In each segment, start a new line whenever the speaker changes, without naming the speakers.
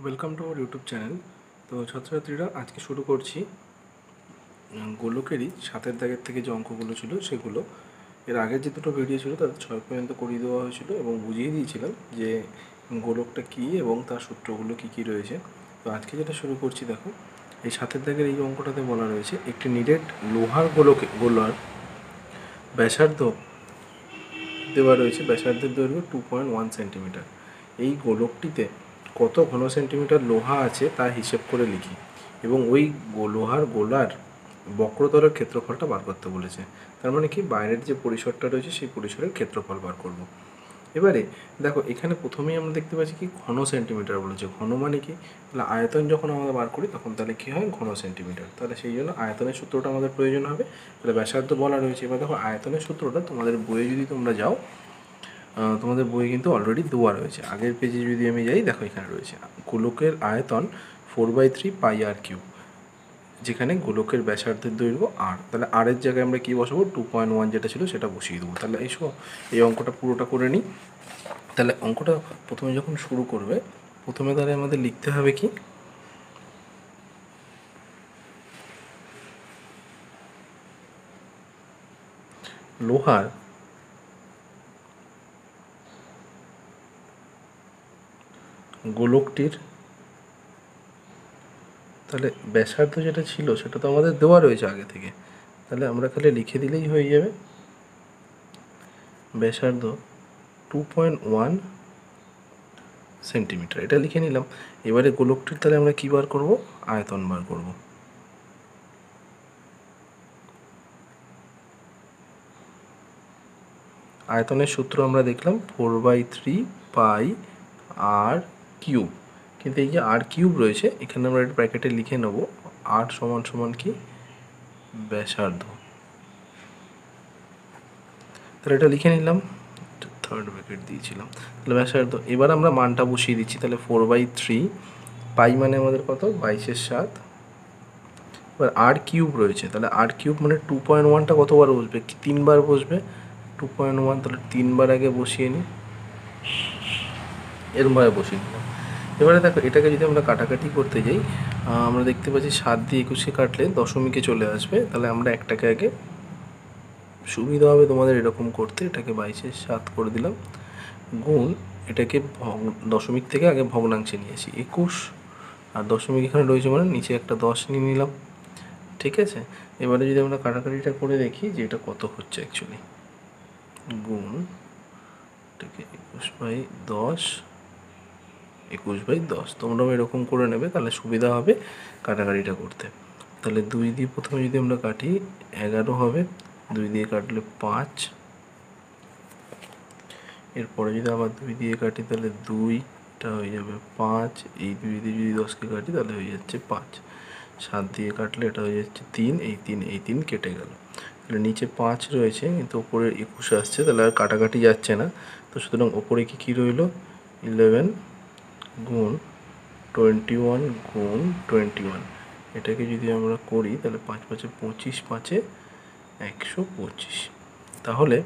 Welcome to our YouTube channel. তো ছাত্রছাত্রীরা আজকে শুরু করছি গোলকেরই সাতের দাগের থেকে যে অঙ্কগুলো ছিল সেগুলো। এর আগের যে দুটো ভিডিও ছিল তাদের 6 পর্যন্ত করিয়ে দেওয়া হয়েছিল এবং বুঝিয়ে দিয়েছিলাম যে গোলকটা কী এবং তার সূত্রগুলো কী কী রয়েছে। তো আজকে যেটা শুরু করছি, দেখো এই সাতের দাগের এই অঙ্কটাতে বলা রয়েছে একটি নিরেট লোহার গোলার ব্যাসার্ধ দেওয়া রয়েছে, ব্যাসার্ধের দৈর্ঘ্য 2.1 সেন্টিমিটার। এই গোলকটিতে কত ঘন সেন্টিমিটার লোহা আছে তা হিসেব করে লিখি এবং ওই লোহার গোলার বক্রতলের ক্ষেত্রফলটা বার করতে বলেছে। তার মানে কি, বাইরের যে পরিসরটা রয়েছে সেই পরিসরের ক্ষেত্রফল বার করব। এবারে দেখো এখানে প্রথমেই আমরা দেখতে পাচ্ছি কি ঘন সেন্টিমিটার বলেছে। ঘন মানে কি, তাহলে আয়তন যখন আমরা বার করি তখন তাহলে কী হয়, ঘন সেন্টিমিটার। তাহলে সেই জন্য আয়তনের সূত্রটা আমাদের প্রয়োজন হবে। তাহলে ব্যাসার্ধ বলা রয়েছে। এবার দেখো আয়তনের সূত্রটা তোমাদের বইয়ে যদি তোমরা যাও, তোমাদের বই কিন্তু অলরেডি দেওয়া রয়েছে। আগের পেজে যদি আমি যাই, দেখো এখানে রয়েছে গোলকের আয়তন 4/3 পাই আর কিউব, যেখানে গোলকের ব্যাসার্ধের দৈর্ঘ্য আর। তাহলে আর এর জায়গায় আমরা কী বসাবো, 2.1 যেটা ছিল সেটা বসিয়ে দেবো। তাহলে এই অঙ্কটা পুরোটা করে নিই। তাহলে অঙ্কটা প্রথমে যখন শুরু করবে, প্রথমে তাহলে আমাদের লিখতে হবে কি, লোহার গোলকটির, তাহলে ব্যাসার্ধ যেটা ছিল সেটা তো আমাদের দেওয়া রয়েছে আগে থেকে, তাহলে আমরা খালি লিখে দিলেই হয়ে যাবে ব্যাসার্ধ 2.1 সেন্টিমিটার। এটা লিখে নিলাম। এবারে গোলকটির তাহলে আমরা কী বার করব, আয়তন বার করব। আয়তনের সূত্র আমরা দেখলাম 4/3 পাই আর কিউব, কিন্তু এই যে আর কিউব রয়েছে এখানে আমরা একটা ব্র্যাকেটে লিখে নেব আর সমান সমান কি, ব্যাসার্ধ। তাহলে এটা লিখে নিলাম, থার্ড ব্র্যাকেট দিয়েছিলাম। তাহলে ব্যাসার্ধ, এবার আমরা মানটা বসিয়ে দিচ্ছি। তাহলে 4/3 পাই মানে আমাদের কত, 22/7। এবার আর কিউব রয়েছে, তাহলে আর কিউব মানে 2.1টা কতবার বসবে, 3বার বসবে। 2.1 তাহলে 3বার আগে বসিয়ে নিই, এরমভাবে বসিয়ে নিলাম। এবারে দেখো এটাকে যদি আমরা কাটাকাটি করতে যাই, আমরা দেখতে পাচ্ছি 7 দিয়ে 21কে কাটলে দশমিকে চলে আসবে। তাহলে আমরা একটাকে আগে, সুবিধা হবে তোমাদের এরকম করতে, এটাকে 22/7 করে দিলাম, গুণ এটাকে দশমিক থেকে আগে ভগ্নাংশে নিয়েছি 21, আর দশমিক এখানে রয়েছে মানে নিচে একটা 10 নিয়ে নিলাম। ঠিক আছে, এবারে যদি আমরা কাটাকাটিটা করে দেখি যে এটা কত হচ্ছে অ্যাকচুয়ালি, গুণ এটাকে 21/10, 21/10 তোমরাও এরকম করে নেবে, তাহলে সুবিধা হবে কাটাকাটিটা করতে। তাহলে 2 দিয়ে প্রথমে যদি আমরা কাটি 11 হবে, 2 দিয়ে কাটলে 5, এরপরে যদি আবার 2 দিয়ে কাটি তাহলে 2টা হয়ে যাবে 5, এই 2 দিয়ে যদি 10কে কাটি তাহলে হয়ে যাচ্ছে 5, 7 দিয়ে কাটলে এটা হয়ে যাচ্ছে 3, এই 3 কেটে গেল। তাহলে নিচে 5 রয়েছে কিন্তু ওপরে 21 আসছে, তাহলে আর কাটাকাটি যাচ্ছে না। তো সুতরাং ওপরে কি রইল, 11 গুণ 21 গুণ 21। এটাকে যদি আমরা করি তাহলে 5 5 25, 5 125। তাহলে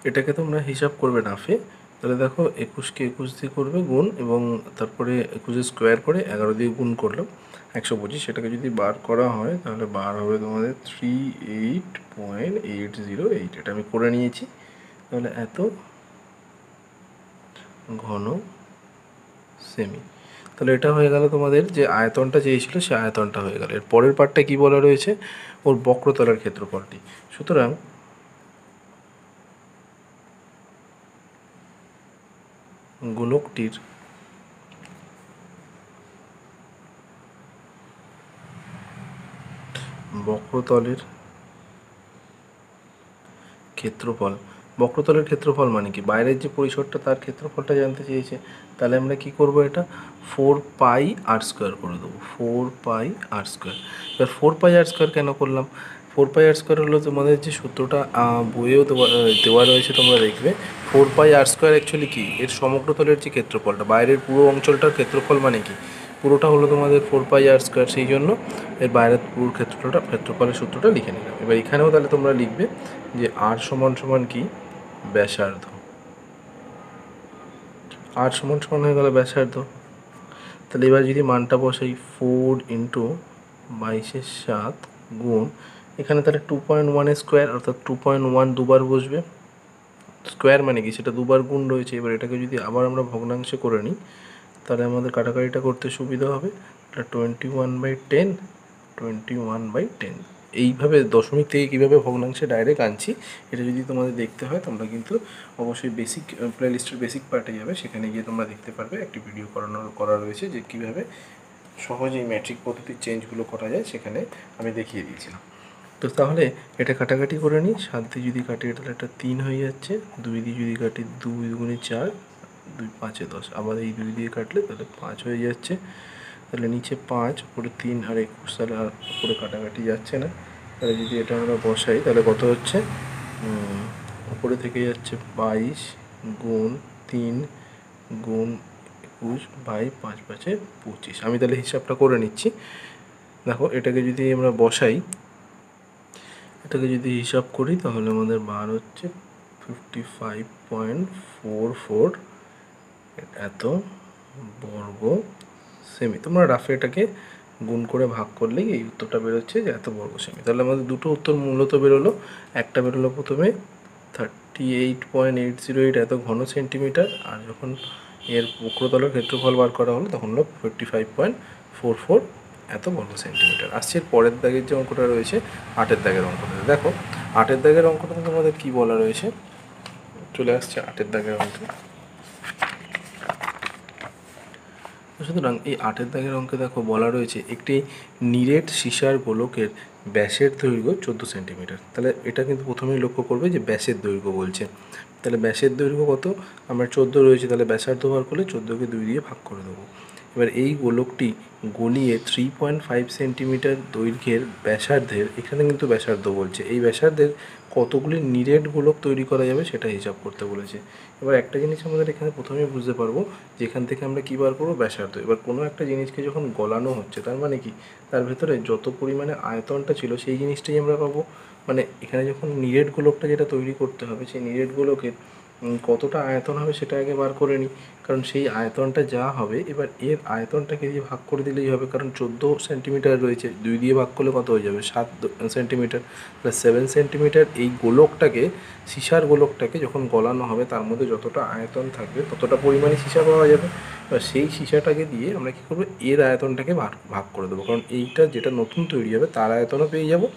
এটাকে তোমরা হিসাব করবে রাফে। তাহলে দেখো 21কে 21 দিয়ে করবে গুণ, এবং তারপরে 21 স্কোয়ার করে 11 দিয়ে গুণ করলাম 125। সেটাকে যদি বার করা হয় তাহলে বার হবে তোমাদের 38.808। এটা আমি করে নিয়েছি। তাহলে এত ঘন সেমি। তাহলে এটা হয়ে গেল তোমাদের যে আয়তনটা চেয়েছিল সে আয়তনটা হয়ে গেল। এর পরের পার্টটা কি বলা রয়েছে, ওর বক্রতলের ক্ষেত্রফলটি। সুতরাং গোলকটির বক্রতলের ক্ষেত্রফল, বক্রতলের ক্ষেত্রফল মানে কি, বাইরের যে পরিসরটা তার ক্ষেত্রফলটা জানতে চেয়েছে। তাহলে আমরা কি করব, এটা 4πr² করে দেবো, 4πr²। এবার 4πr² কেন করলাম, 4πr² হলো তোমাদের যে সূত্রটা বইয়েও দেওয়া রয়েছে, তোমরা দেখবে 4πr² অ্যাকচুয়ালি কি, এর সমগ্রতলের যে ক্ষেত্রফলটা, বাইরের পুরো অঞ্চলটার ক্ষেত্রফল মানে কি, পুরোটা হলো তোমাদের 4πr²। সেই জন্য এর বাইরের পুরো ক্ষেত্রফলের সূত্রটা লিখে নিলাম। এবার এখানেও তাহলে তোমরা লিখবে যে আর সমান সমান কি, ব্যাসার্ধ। আর সমান সমান হয়ে গেল ব্যাসার্ধ। তাহলে এবার যদি মানটা বসাই 4 ইন্টু 22/7 গুণ এখানে তাহলে 2.1 স্কোয়ার অর্থাৎ 2.1 দুবার বসবে। স্কোয়ার মানে কি, সেটা দুবার গুণ রয়েছে। এবার এটাকে যদি আবার আমরা ভগ্নাংশে করে নিই তাহলে আমাদের কাটাকাটিটা করতে সুবিধা হবে। এটা 21/10, 21/10। এইভাবে দশমিক থেকে কীভাবে ভগ্নাংশে ডাইরেক্ট আনছি এটা যদি তোমাদের দেখতে হয় তোমরা কিন্তু অবশ্যই বেসিক প্লেলিস্টের বেসিক পার্টে যাবে, সেখানে গিয়ে তোমরা দেখতে পারবে একটি ভিডিও করা রয়েছে যে কীভাবে সহজেই ম্যাট্রিক পদ্ধতির চেঞ্জগুলো করা যায়, সেখানে আমি দেখিয়ে দিয়েছিলাম। তো তাহলে এটা কাটাকাটি করে নিই। 7 দিয়ে যদি কাটি তাহলে এটা 3 হয়ে যাচ্ছে, 2 দিয়ে যদি কাটি 2 দুগুণে 4, 2 5 10, আবার এই 2 দিয়ে কাটলে তাহলে 5 হয়ে যাচ্ছে। তাহলে নিচে 5, উপরে 3 আর 21, তাহলে আর উপরে কাটাকাটি যাচ্ছে না। তাহলে যদি এটা আমরা বসাই তাহলে কত হচ্ছে, উপরে থেকে যাচ্ছে 22 গুণ 3 গুণ 21 বাই 5 5 25। আমি তাহলে হিসাবটা করে নিচ্ছি। দেখো এটাকে যদি আমরা বসাই, এটাকে যদি হিসাব করি তাহলে আমাদের বার হচ্ছে 55.44 এত বর্গ সেমি। তোমরা রাফে এটাকে গুণ করে ভাগ করলেই এই উত্তরটা বেরোচ্ছে যে এত বর্গ সেমি। তাহলে আমাদের দুটো উত্তর মূলত বেরোলো। একটা বেরোলো প্রথমে 38.808 এত ঘন সেন্টিমিটার, আর যখন এর বক্রতলের ক্ষেত্রফল বার করা হলো তখন হলো 55.44 এত বর্গ সেন্টিমিটার। আসছে পরের দাগের যে অঙ্কটা রয়েছে 8-এর দাগের অঙ্কটা। দেখো 8-এর দাগের অঙ্কটা তোমাদের কী বলা রয়েছে, চলে আসছে 8-এর দাগের অঙ্কে। সুতরাং এই 8-এর দাগের অঙ্কে দেখো বলা রয়েছে একটি নিরেট সীসার গোলকের ব্যাসের দৈর্ঘ্য 14 সেন্টিমিটার। তাহলে এটা কিন্তু প্রথমেই লক্ষ্য করবে যে ব্যাসের দৈর্ঘ্য বলছে। তাহলে ব্যাসের দৈর্ঘ্য কত, আমরা 14 রয়েছে, তাহলে ব্যাসার্ধ বার করলে 14কে 2 দিয়ে ভাগ করে দেবো। এবার এই গোলকটি গলিয়ে 3.5 সেন্টিমিটার দৈর্ঘ্যের ব্যাসার্ধের, এখানে কিন্তু ব্যাসার্ধ বলছে, এই ব্যাসার্ধের কতগুলি নিরেট গোলক তৈরি করা যাবে সেটা হিসাব করতে বলেছে। এবার একটা জিনিস আমাদের এখানে প্রথমেই বুঝতে পারবো যে এখান থেকে আমরা কী বার করবো, ব্যাসার্ধ। এবার কোনো একটা জিনিসকে যখন গলানো হচ্ছে তার মানে কি, তার ভেতরে যত পরিমাণে আয়তনটা ছিল সেই জিনিসটাই আমরা পাবো। মানে এখানে যখন নিরেট গোলকটা যেটা তৈরি করতে হবে সেই নিরেট গোলকের কতটা আয়তন হবে সেটা আগে বার করে নিই, কারণ সেই আয়তনটা যা হবে এবার এর আয়তনটাকে দিয়ে ভাগ করে দিলেই হবে, কারণ 14 সেন্টিমিটার রয়েছে, 2 দিয়ে ভাগ করলে কত হয়ে যাবে, 7 সেন্টিমিটার প্লাস 7 সেন্টিমিটার। এই গোলকটাকে, সীসার গোলকটাকে যখন গলানো হবে তার মধ্যে যতটা আয়তন থাকবে ততটা পরিমাণে সীসা পাওয়া যাবে। এবার সেই সীসাটাকে দিয়ে আমরা কী করবো, এর আয়তনটাকে ভাগ করে দেবো, কারণ এইটা যেটা নতুন তৈরি হবে তার আয়তনও পেয়ে যাবো।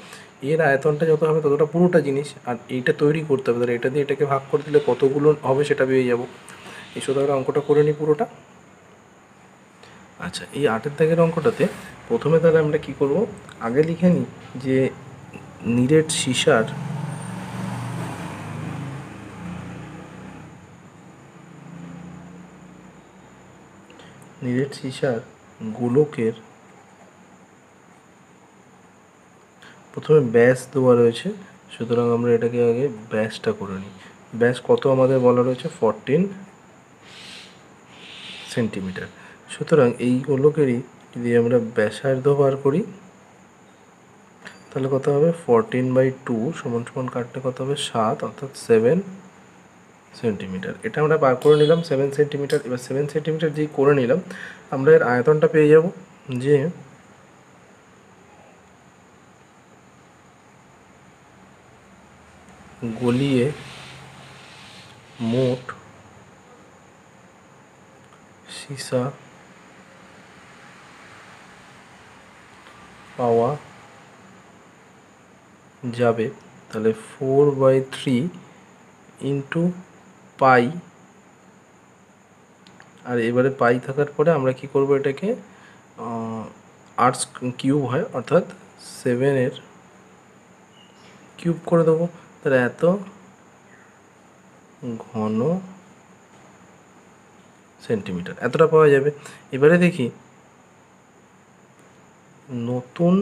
এর আয়তনটা যত হবে ততটা পুরোটা জিনিস, আর এইটা তৈরি করতে হবে, তাহলে এটা দিয়ে এটাকে ভাগ করে দিলে কতগুলো হবে সেটা পেয়ে যাবো। এই তাহলে অঙ্কটা করে নিই পুরোটা। আচ্ছা, এই 8-এর দাগের অঙ্কটাতে প্রথমে তাহলে আমরা কী করব, আগে লিখে নিই যে নিরেট সীসার গোলকের প্রথমে ব্যাস দেওয়া রয়েছে, সুতরাং আমরা এটাকে আগে ব্যাসটা করে নিই। ব্যাস কত আমাদের বলা রয়েছে, 14 সেন্টিমিটার। সুতরাং এই গোলকেরই যদি আমরা ব্যাসার্ধ বার করি তাহলে কত হবে, 14/2 সমান সমান কাটলে কত হবে, 7, অর্থাৎ 7 সেন্টিমিটার। এটা আমরা বার করে নিলাম 7 সেন্টিমিটার। এবার 7 সেন্টিমিটার যেই করে নিলাম আমরা এর আয়তনটা পেয়ে যাব যে গলিয়ে মোট সীসা পাওয়া যাবে। তাহলে 4/3 ইন্টু পাই, আর এবারে পাই থাকার পরে আমরা কি করব, এটাকে 8 কিউব হয়, অর্থাৎ 7-এর কিউব করে দেবো। তাহলে এত ঘন সেন্টিমিটার, এতটা পাওয়া যাবে। এবারে দেখি নতুন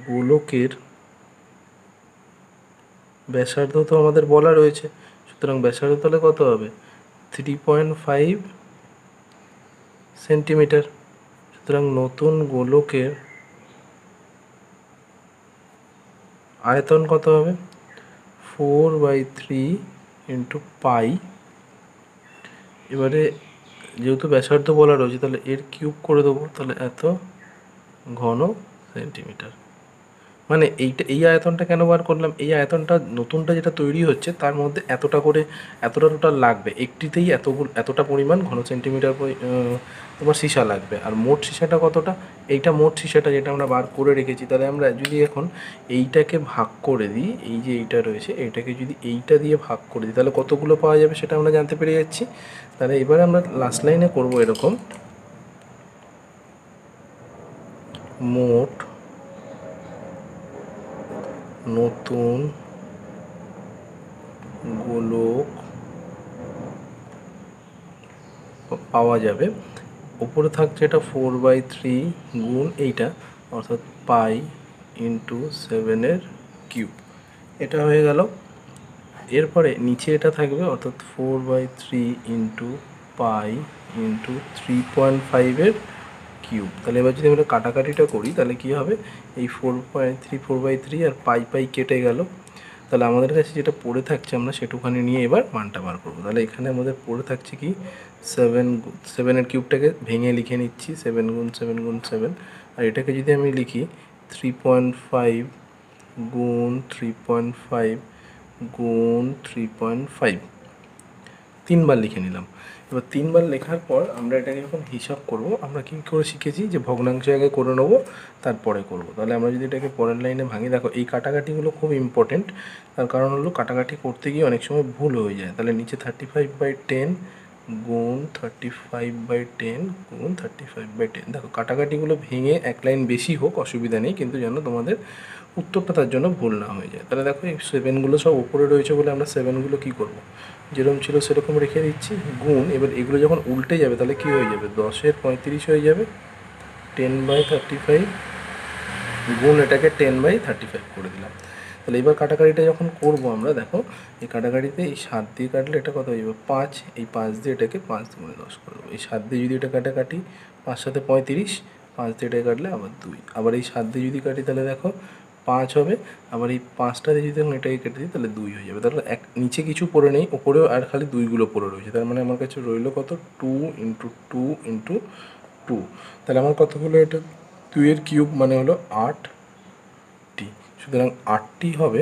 গোলকের ব্যাসার্ধ তো আমাদের বলা রয়েছে, সুতরাং ব্যাসার্ধ তাহলে কত হবে, 3.5 সেন্টিমিটার। সুতরাং নতুন গোলকের আয়তন কত হবে, 4/3 ইন্টু পাই। এবারে যেহেতু ব্যাসার্ধ বলা রয়েছে তাহলে এর কিউব করে দেবো, তাহলে এত ঘন সেন্টিমিটার। মানে এই আয়তনটা কেন বার করলাম, এই আয়তনটা নতুনটা যেটা তৈরি হচ্ছে তার মধ্যে এতটা করে এতটা টোটাল লাগবে, একটিতেই এতটা পরিমাণ ঘন সেন্টিমিটার তোমার সীসা লাগবে। আর মোট সীসাটা কতটা, এইটা মোট সীসাটা যেটা আমরা বার করে রেখেছি। তাহলে আমরা যদি এখন এইটাকে ভাগ করে দিই, এই যে এইটা রয়েছে এইটাকে যদি এইটা দিয়ে ভাগ করে দিই তাহলে কতগুলো পাওয়া যাবে সেটা আমরা জানতে পেরে যাচ্ছি। তাহলে এবারে আমরা লাস্ট লাইনে করবো এরকম, মোট নতুন গোলক পাওয়া যাবে। উপরে থাকছে এটা 4/3 গুণ এইটা, অর্থাৎ পাই ইন্টু 7 কিউব। এটা হয়ে গেল। এরপরে নিচে এটা থাকবে, অর্থাৎ 4/3 ইন্টু পাই ইন্টু 3.5 কিউব। তাহলে এবার যদি আমরা কাটাকাটিটা করি তাহলে কী হবে, এই 4/3 আর পাই কেটে গেল। তাহলে আমাদের কাছে যেটা পড়ে থাকছে আমরা সেটুখানি নিয়ে এবার মানটা বার করবো। তাহলে এখানে আমাদের পড়ে থাকছে কি 7 কিউবটাকে ভেঙে লিখে নিচ্ছি 7 গুণ 7 গুণ 7। আর এটাকে যদি আমি লিখি 3.5 গুণ 3.5 গুণ 3.5, 3বার লিখে নিলাম। এবার 3বার লেখার পর আমরা এটাকে যখন হিসাব করব আমরা কী করে শিখেছি যে ভগ্নাংশ আগে করে নেবো তারপরে করব। তাহলে আমরা যদি এটাকে পরের লাইনে ভাঙি, দেখো এই কাটাকাটিগুলো খুব ইম্পর্টেন্ট। তার কারণ হলো কাটাকাটি করতে গিয়ে অনেক সময় ভুল হয়ে যায়। তাহলে নিচে 35/10 গুণ 35/10 গুণ 35/10। দেখো কাটাকাটিগুলো ভেঙে এক লাইন বেশি হোক অসুবিধা নেই, কিন্তু যেন তোমাদের উত্তরটা তার জন্য ভুল না হয়ে যায়। তাহলে দেখো এই 7গুলো সব উপরে রয়েছে বলে আমরা 7গুলো কী করবো, যেরকম ছিল সেরকম রেখে দিচ্ছি, গুণ। এবার এগুলো যখন উল্টে যাবে তাহলে কী হয়ে যাবে, 10-এর 35 হয়ে যাবে, 10/35 গুণ এটাকে 10/35 করে দিলাম। তাহলে এবার কাটাকাটিটা যখন করবো আমরা, দেখো এই কাটাকাটিতে এই 7 দিয়ে কাটলে এটা কত হয়ে যাবে 5, এই 5 দিয়ে এটাকে 5 × 10 করে দেবো। এই 7 দিয়ে যদি এটা কাটাকাটি 5 × 7 = 35, 5 দিয়ে এটা কাটলে আবার 2, আবার এই 7 দিয়ে যদি কাটি তাহলে দেখো 5 হবে, আবার এই 5টা দিয়ে যদি এটাকে কেটে দিই তাহলে 2 হয়ে যাবে। তাহলে নিচে কিছু পড়ে নেই, ওপরেও আর খালি 2গুলো পড়ে রয়েছে। তার মানে আমার কাছে রইল কত, 2 × 2 × 2। তাহলে আমার কতগুলো, এটা 2-এর কিউব মানে হলো 8টি। সুতরাং 8টি হবে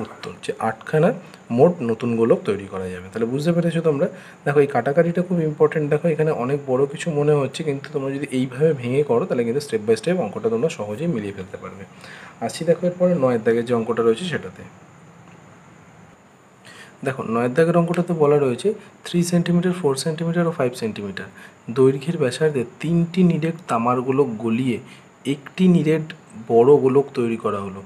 উত্তর, যে 8খানা মোট নতুন গোলক তৈরি করা যাবে। তাহলে বুঝতে পেরেছো তোমরা। দেখো এই কাটাকাটিটা খুব ইম্পর্টেন্ট। দেখো এখানে অনেক বড় কিছু মনে হচ্ছে, কিন্তু তোমরা যদি এইভাবে ভেঙে করো তাহলে কিন্তু স্টেপ বাই স্টেপ অঙ্কটা তোমরা সহজেই মিলিয়ে ফেলতে পারবে। আসি দেখো এরপরে 9-এর দাগের যে অঙ্কটা রয়েছে সেটাতে। দেখো 9-এর দাগের অঙ্কটাতে বলা রয়েছে 3 সেন্টিমিটার, 4 সেন্টিমিটার ও 5 সেন্টিমিটার দৈর্ঘ্যের ব্যাসার্ধে 3টি নিরেট তামার গোলক গলিয়ে একটি নিরেট বড় গোলক তৈরি করা হলো।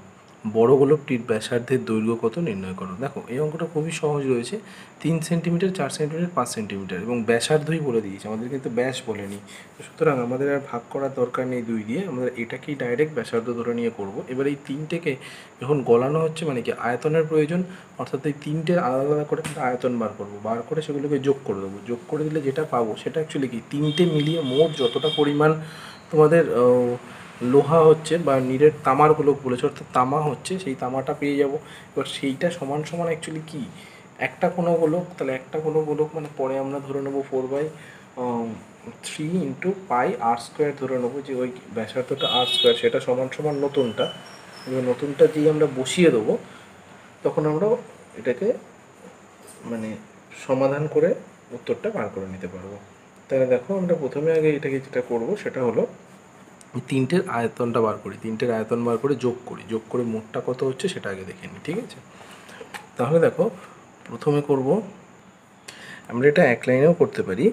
বড় গোলকটির ব্যাসার্ধের দৈর্ঘ্য কত নির্ণয় করো। দেখো এই অঙ্কটা খুবই সহজ রয়েছে। 3 সেন্টিমিটার, 4 সেন্টিমিটার, 5 সেন্টিমিটার এবং ব্যাসার্ধই বলে দিয়েছে, আমাদের কিন্তু ব্যাস বলেনি। সুতরাং আমাদের আর ভাগ করার দরকার নেই 2 দিয়ে, আমরা এটাকেই ডাইরেক্ট ব্যাসার্ধ ধরে নিয়ে করব। এবার এই 3টেকে যখন গলানো হচ্ছে মানে কি আয়তনের প্রয়োজন, অর্থাৎ এই 3টের আলাদা আলাদা করে আমরা আয়তন বার করব, বার করে সেগুলোকে যোগ করে দেবো। যোগ করে দিলে যেটা পাবো সেটা অ্যাকচুয়ালি কি 3টে মিলিয়ে মোট যতটা পরিমাণ তোমাদের লোহা হচ্ছে বা নিরেট তামার গোলক বলেছে, অর্থাৎ তামা হচ্ছে, সেই তামাটা পেয়ে যাব। এবার সেইটা সমান সমান অ্যাকচুয়ালি কি একটা কোনো গোলক, তাহলে একটা কোনো গোলক মানে পরে আমরা ধরে নেবো 4/3 × πr² ধরে নেবো, যে ওই ব্যাসার্ধটা r², সেটা সমান সমান নতুনটা। এবার নতুনটা যেই আমরা বসিয়ে দেবো তখন আমরা এটাকে মানে সমাধান করে উত্তরটা বার করে নিতে পারবো। তাহলে দেখো আমরা প্রথমে আগে এটাকে যেটা করবো সেটা হলো 3টের আয়তনটা বার করি, 3টের আয়তন বার করে যোগ করি, যোগ করে মোটটা কত হচ্ছে সেটা আগে দেখে নিই, ঠিক আছে। তাহলে দেখো প্রথমে করব আমরা এটা এক লাইনেও করতে পারি,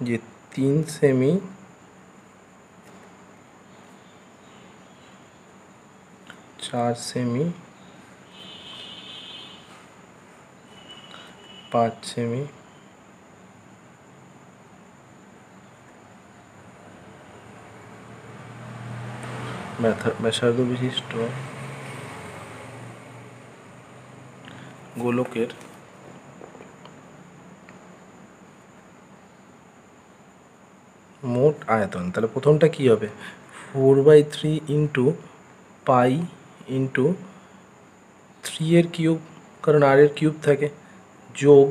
যে 3 সেমি 4 সেমি 5 সেমি ব্যাসার্ধ বিশিষ্ট গোলকের মোট আয়তন। তাহলে প্রথমটা কি হবে, 4/3 × π × 3 এর কিউব, কারণ আর এর কিউব থাকে, যোগ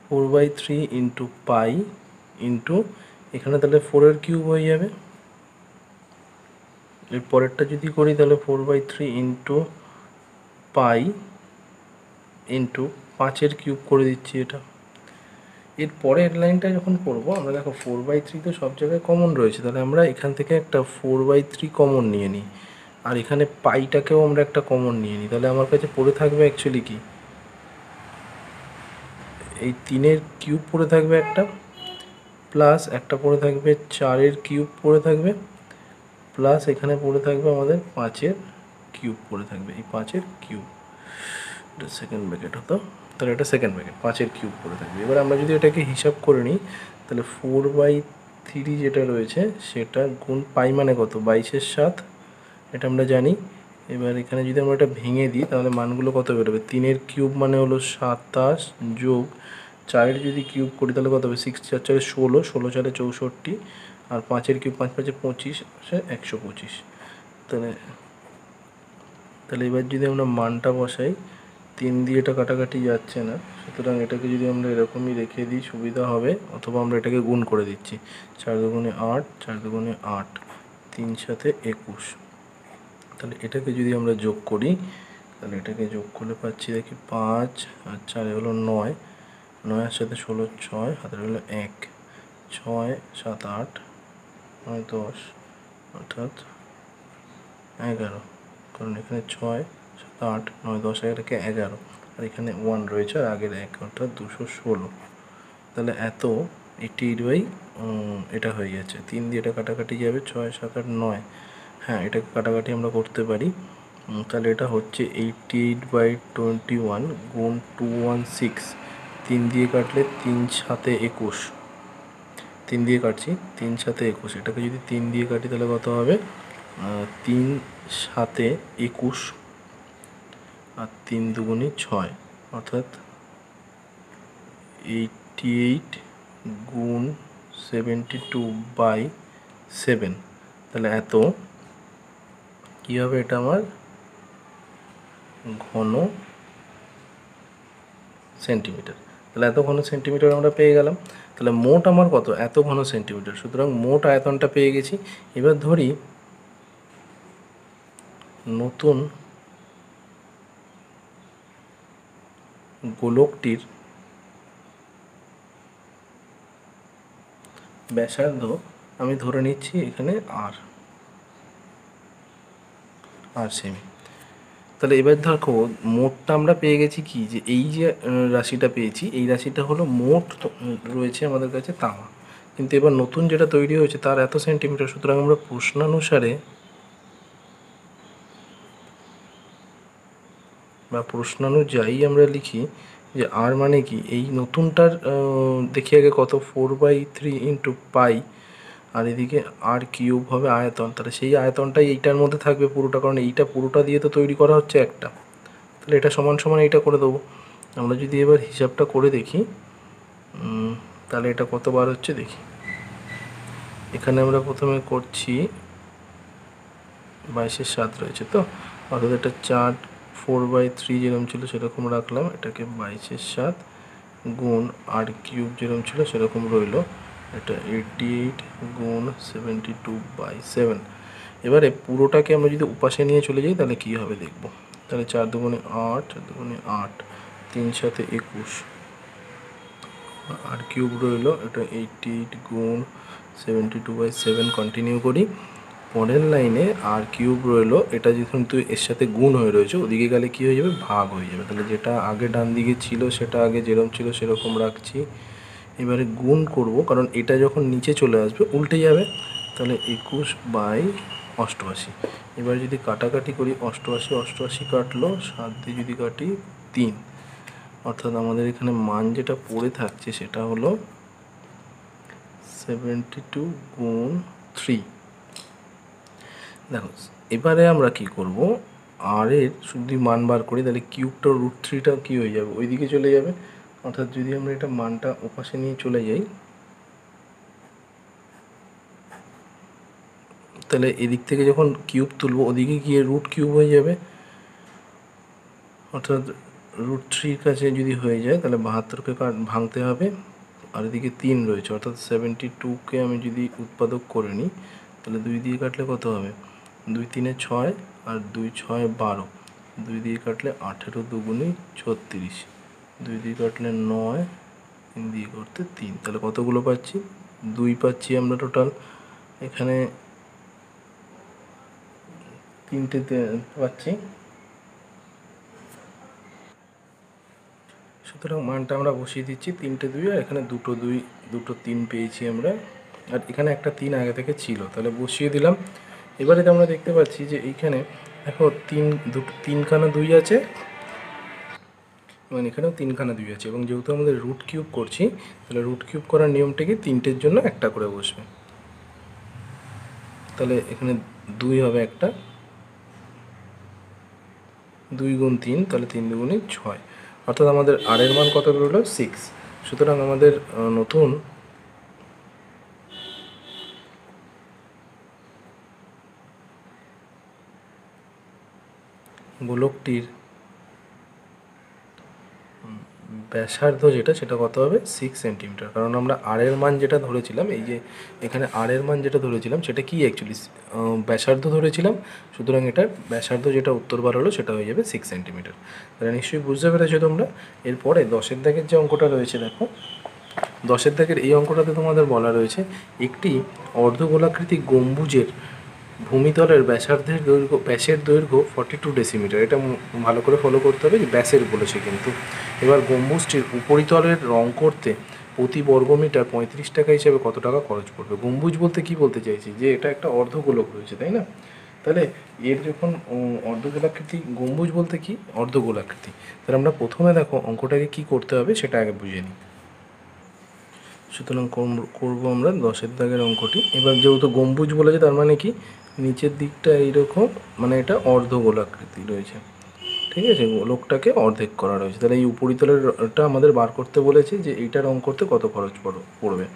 4/3 ইন্টু পাই ইন্টু এখানে তাহলে 4 এর কিউব হয়ে যাবে। এর পরেরটা যদি করি তাহলে 4/3 ইন্টু পাই ইন্টু 5 কিউব করে দিচ্ছি এটা। এর পরের লাইনটা যখন করবো আমরা দেখো 4/3 তো সব জায়গায় কমন রয়েছে, তাহলে আমরা এখান থেকে একটা 4/3 কমন নিয়ে নিই, আর এখানে পাইটাকেও আমরা একটা কমন নিয়ে নিই। তাহলে আমার কাছে পড়ে থাকবে অ্যাকচুয়ালি কি, এই 3 কিউব পড়ে থাকবে একটা, প্লাস একটা পড়ে থাকবে 4 কিউব পড়ে থাকবে, প্লাস এখানে পড়ে থাকবে আমাদের 5 কিউব পড়ে থাকবে, এই 5 কিউব, এটা সেকেন্ড ব্র্যাকেট হতো, তাহলে এটা সেকেন্ড ব্র্যাকেট 5 কিউব পড়ে থাকবে। এবার আমরা যদি এটাকে হিসাব করে নিই তাহলে 4/3 যেটা রয়েছে সেটা গুণ পাই মানে কত, 22/7, এটা আমরা জানি। এবার এখানে যদি আমরা এটা ভেঙে দিই তাহলে মানগুলো কত বেরোবে, 3 কিউব মানে হলো 27 যোগ 4 যদি কিউব করি তাহলে কত হবে, 6 4 4 16, 16 4 64, আর 5 কিউব 5 5 25, 125। তাহলে এবার যদি আমরা মানটা বসাই, 3 দিয়ে এটা কাটাকাটি যাচ্ছে না, সুতরাং এটাকে যদি আমরা এরকমই রেখে দিই সুবিধা হবে, অথবা আমরা এটাকে গুণ করে দিচ্ছি, 4 দুগুণে 8, 4 দুগুণে 8, 3 7 21। তাহলে এটাকে যদি আমরা যোগ করি তাহলে এটাকে যোগ করলে পাচ্ছি দেখি 5 আর 4 হলো 9, 9 সাথে 16 6, হাতে হলো 1, 6 7 8 9 10, অর্থাৎ 11, কারণ এখানে 6 7 8 9 10 এটাকে 11, আর এখানে 1 রয়েছে আর আগের 1, অর্থাৎ 216। তাহলে এত 88 এটা হয়ে যাচ্ছে, 3 দিয়ে এটা কাটাকাটি যাবে, 6 7 8 9, হ্যাঁ এটাকে কাটাকাটি আমরা করতে পারি। তাহলে এটা হচ্ছে 88/21 গুণ 216, 3 দিয়ে কাটলে 3 7 21, 3 দিয়ে কাটছি, 3 7 21, এটাকে যদি 3 দিয়ে কাটি তাহলে কত হবে, 3 7 21 আর 3 দুগুণে 6, অর্থাৎ 88 গুণ 72/7, তাহলে এত কী হবে, এটা আমার ঘন সেন্টিমিটার। তাহলে এত ঘন সেন্টিমিটার আমরা পেয়ে গেলাম। তাহলে মোট আমার কত, এত ঘন সেন্টিমিটার, সুতরাং মোট আয়তনটা পেয়ে গেছি। এবার ধরি নতুন গোলকটির ব্যাসার্ধ আমি ধরে নিচ্ছি এখানে আর সেমি। তাহলে এবার দেখো মোটটা আমরা পেয়ে গেছি কি, যে এই যে রাশিটা পেয়েছি এই রাশিটা হলো মোট রয়েছে আমাদের কাছে তামা, কিন্তু এবার নতুন যেটা তৈরি হয়েছে তার এত সেন্টিমিটার, সুতরাং আমরা প্রশ্নানুসারে বা প্রশ্নানুযায়ী আমরা লিখি যে আর মানে কি, এই নতুনটার দেখি আগে কত, 4/3 ইন্টু পাই, আর এদিকে আর কিউব হবে আয়তন, তাহলে সেই আয়তনটাই এইটার মধ্যে থাকবে পুরোটা, কারণ এইটা পুরোটা দিয়ে তো তৈরি করা হচ্ছে একটা, তাহলে এটা সমান সমান এইটা করে দেবো। আমরা যদি এবার হিসাবটা করে দেখি তাহলে এটা কতবার হচ্ছে দেখি। এখানে আমরা প্রথমে করছি 22/7 রয়েছে তো, অর্থাৎ এটা 4/3 যেরকম ছিল সেরকম রাখলাম, এটাকে 22/7 গুণ আর কিউব যেরকম ছিল সেরকম রইল, এটা 88 গুণ 72/7। এবারে পুরোটাকে আমরা যদি উপাশে নিয়ে চলে যাই তাহলে কী হবে দেখব। তাহলে 4 দুগুণে 8, 4 দুগুণে 8, 3 7 21, আর কিউব রইল, এটা 88 গুণ 72/7। কন্টিনিউ করি, পরের লাইনে আর কিউব রইল, এটা যেহেতু এর সাথে গুণ হয়ে রয়েছে ওদিকে গেলে কী হয়ে যাবে, ভাগ হয়ে যাবে। তাহলে যেটা আগে ডান দিকে ছিল সেটা আগে যেরকম ছিল সেরকম রাখছি, এবারে গুণ করব, কারণ এটা যখন নিচে চলে আসবে উল্টে যাবে, তাহলে 21/88। এবার যদি কাটাকাটি করি, 88 88 কাটলো, 7 দিয়ে যদি কাটি 3, অর্থাৎ আমাদের এখানে মান যেটা পড়ে থাকছে সেটা হলো 72 গুণ 3। দেখো এবারে আমরা কি করব, আর এর যদি মান বার করি তাহলে কিউবটা √3টা কী হয়ে যাবে, ওইদিকে চলে যাবে, অর্থাৎ যদি আমরা এটা মানটা ওপাশে নিয়ে চলে যাই তাহলে এদিক থেকে যখন কিউব তুলব ওদিকে গিয়ে √3 হয়ে যাবে, অর্থাৎ √3 কাছে যদি হয়ে যায় তাহলে 72কে ভাঙতে হবে, আর এদিকে 3 রয়েছে অর্থাৎ 72কে আমি যদি উৎপাদক করে নিই তাহলে 2 দিয়ে কাটলে কত হবে, 2 3 6 আর 2 6 12, 2 দিয়ে কাটলে 18 2 36, 2 দিয়ে কাটলে 9, 3 দিয়ে করতে 3, তাহলে কতগুলো পাচ্ছি, 2 পাচ্ছি আমরা টোটাল। এখানে 3টে পাচ্ছি, সুতরাং মানটা আমরা বসিয়ে দিচ্ছি 3টে 2, আর এখানে 2টো 2 2টো 3 পেয়েছি আমরা, আর এখানে একটা 3 আগে থেকে ছিল, তাহলে বসিয়ে দিলাম। এবারে আমরা দেখতে পাচ্ছি যে এইখানে দেখো 3খানা 2 আছে এবং এখানেও 3খানা 2 আছে, এবং যেহেতু আমাদের রুট কিউব করছি তাহলে রুট কিউব করার নিয়মটা কি 3টের জন্য একটা করে বসবে, তাহলে এখানে 2 হবে একটা, 2 গুণ 3, তাহলে 3 2 6, অর্থাৎ আমাদের আর এর মান কত হলো 6। সুতরাং আমাদের নতুন গোলকটির ব্যাসার্ধ যেটা সেটা কত হবে 6 সেন্টিমিটার, কারণ আমরা আর এর মান যেটা ধরেছিলাম, এই যে এখানে আর এর মান যেটা ধরেছিলাম সেটা কি অ্যাকচুয়ালি ব্যাসার্ধ ধরেছিলাম, সুতরাং এটার ব্যাসার্ধ যেটা উত্তরবার হলো সেটা হয়ে যাবে 6 সেন্টিমিটার। তাহলে নিশ্চয়ই বুঝতে পেরেছো তোমরা। এরপরে 10এর দাগের যে অঙ্কটা রয়েছে দেখো, 10এর দাগের এই অঙ্কটাতে তোমাদের বলা রয়েছে একটি অর্ধগোলাকৃতি গম্বুজের ভূমিতলের ব্যাসের দৈর্ঘ্য 42 ডেসিমিটার। এটা ভালো করে ফলো করতে হবে যে ব্যাসের বলেছে কিন্তু। এবার গম্বুজটির উপরিতলের রং করতে প্রতি বর্গমিটার 35 টাকা হিসাবে কত টাকা খরচ পড়বে। গম্বুজ বলতে কি বলতে চাইছি, যে এটা একটা অর্ধগোলক রয়েছে, তাই না? তাহলে এর যখন অর্ধগোলাকৃতি, গম্বুজ বলতে কি অর্ধগোলাকৃতি, তাহলে আমরা প্রথমে দেখো অঙ্কটাকে কি করতে হবে সেটা আগে বুঝে নিই। সুতরাং করবো আমরা 10এর দাগের অঙ্কটি। এবার যেহেতু গম্বুজ বলেছে তার মানে কি নিচের দিকটা এইরকম, মানে এটা অর্ধগোলাকৃতি রয়েছে, ঠিক আছে, গোলকটাকে অর্ধেক করা রয়েছে। তাহলে এই উপরিতলেরটা আমাদের বার করতে বলেছে যে এইটা রং করতে কত খরচ পড়বে,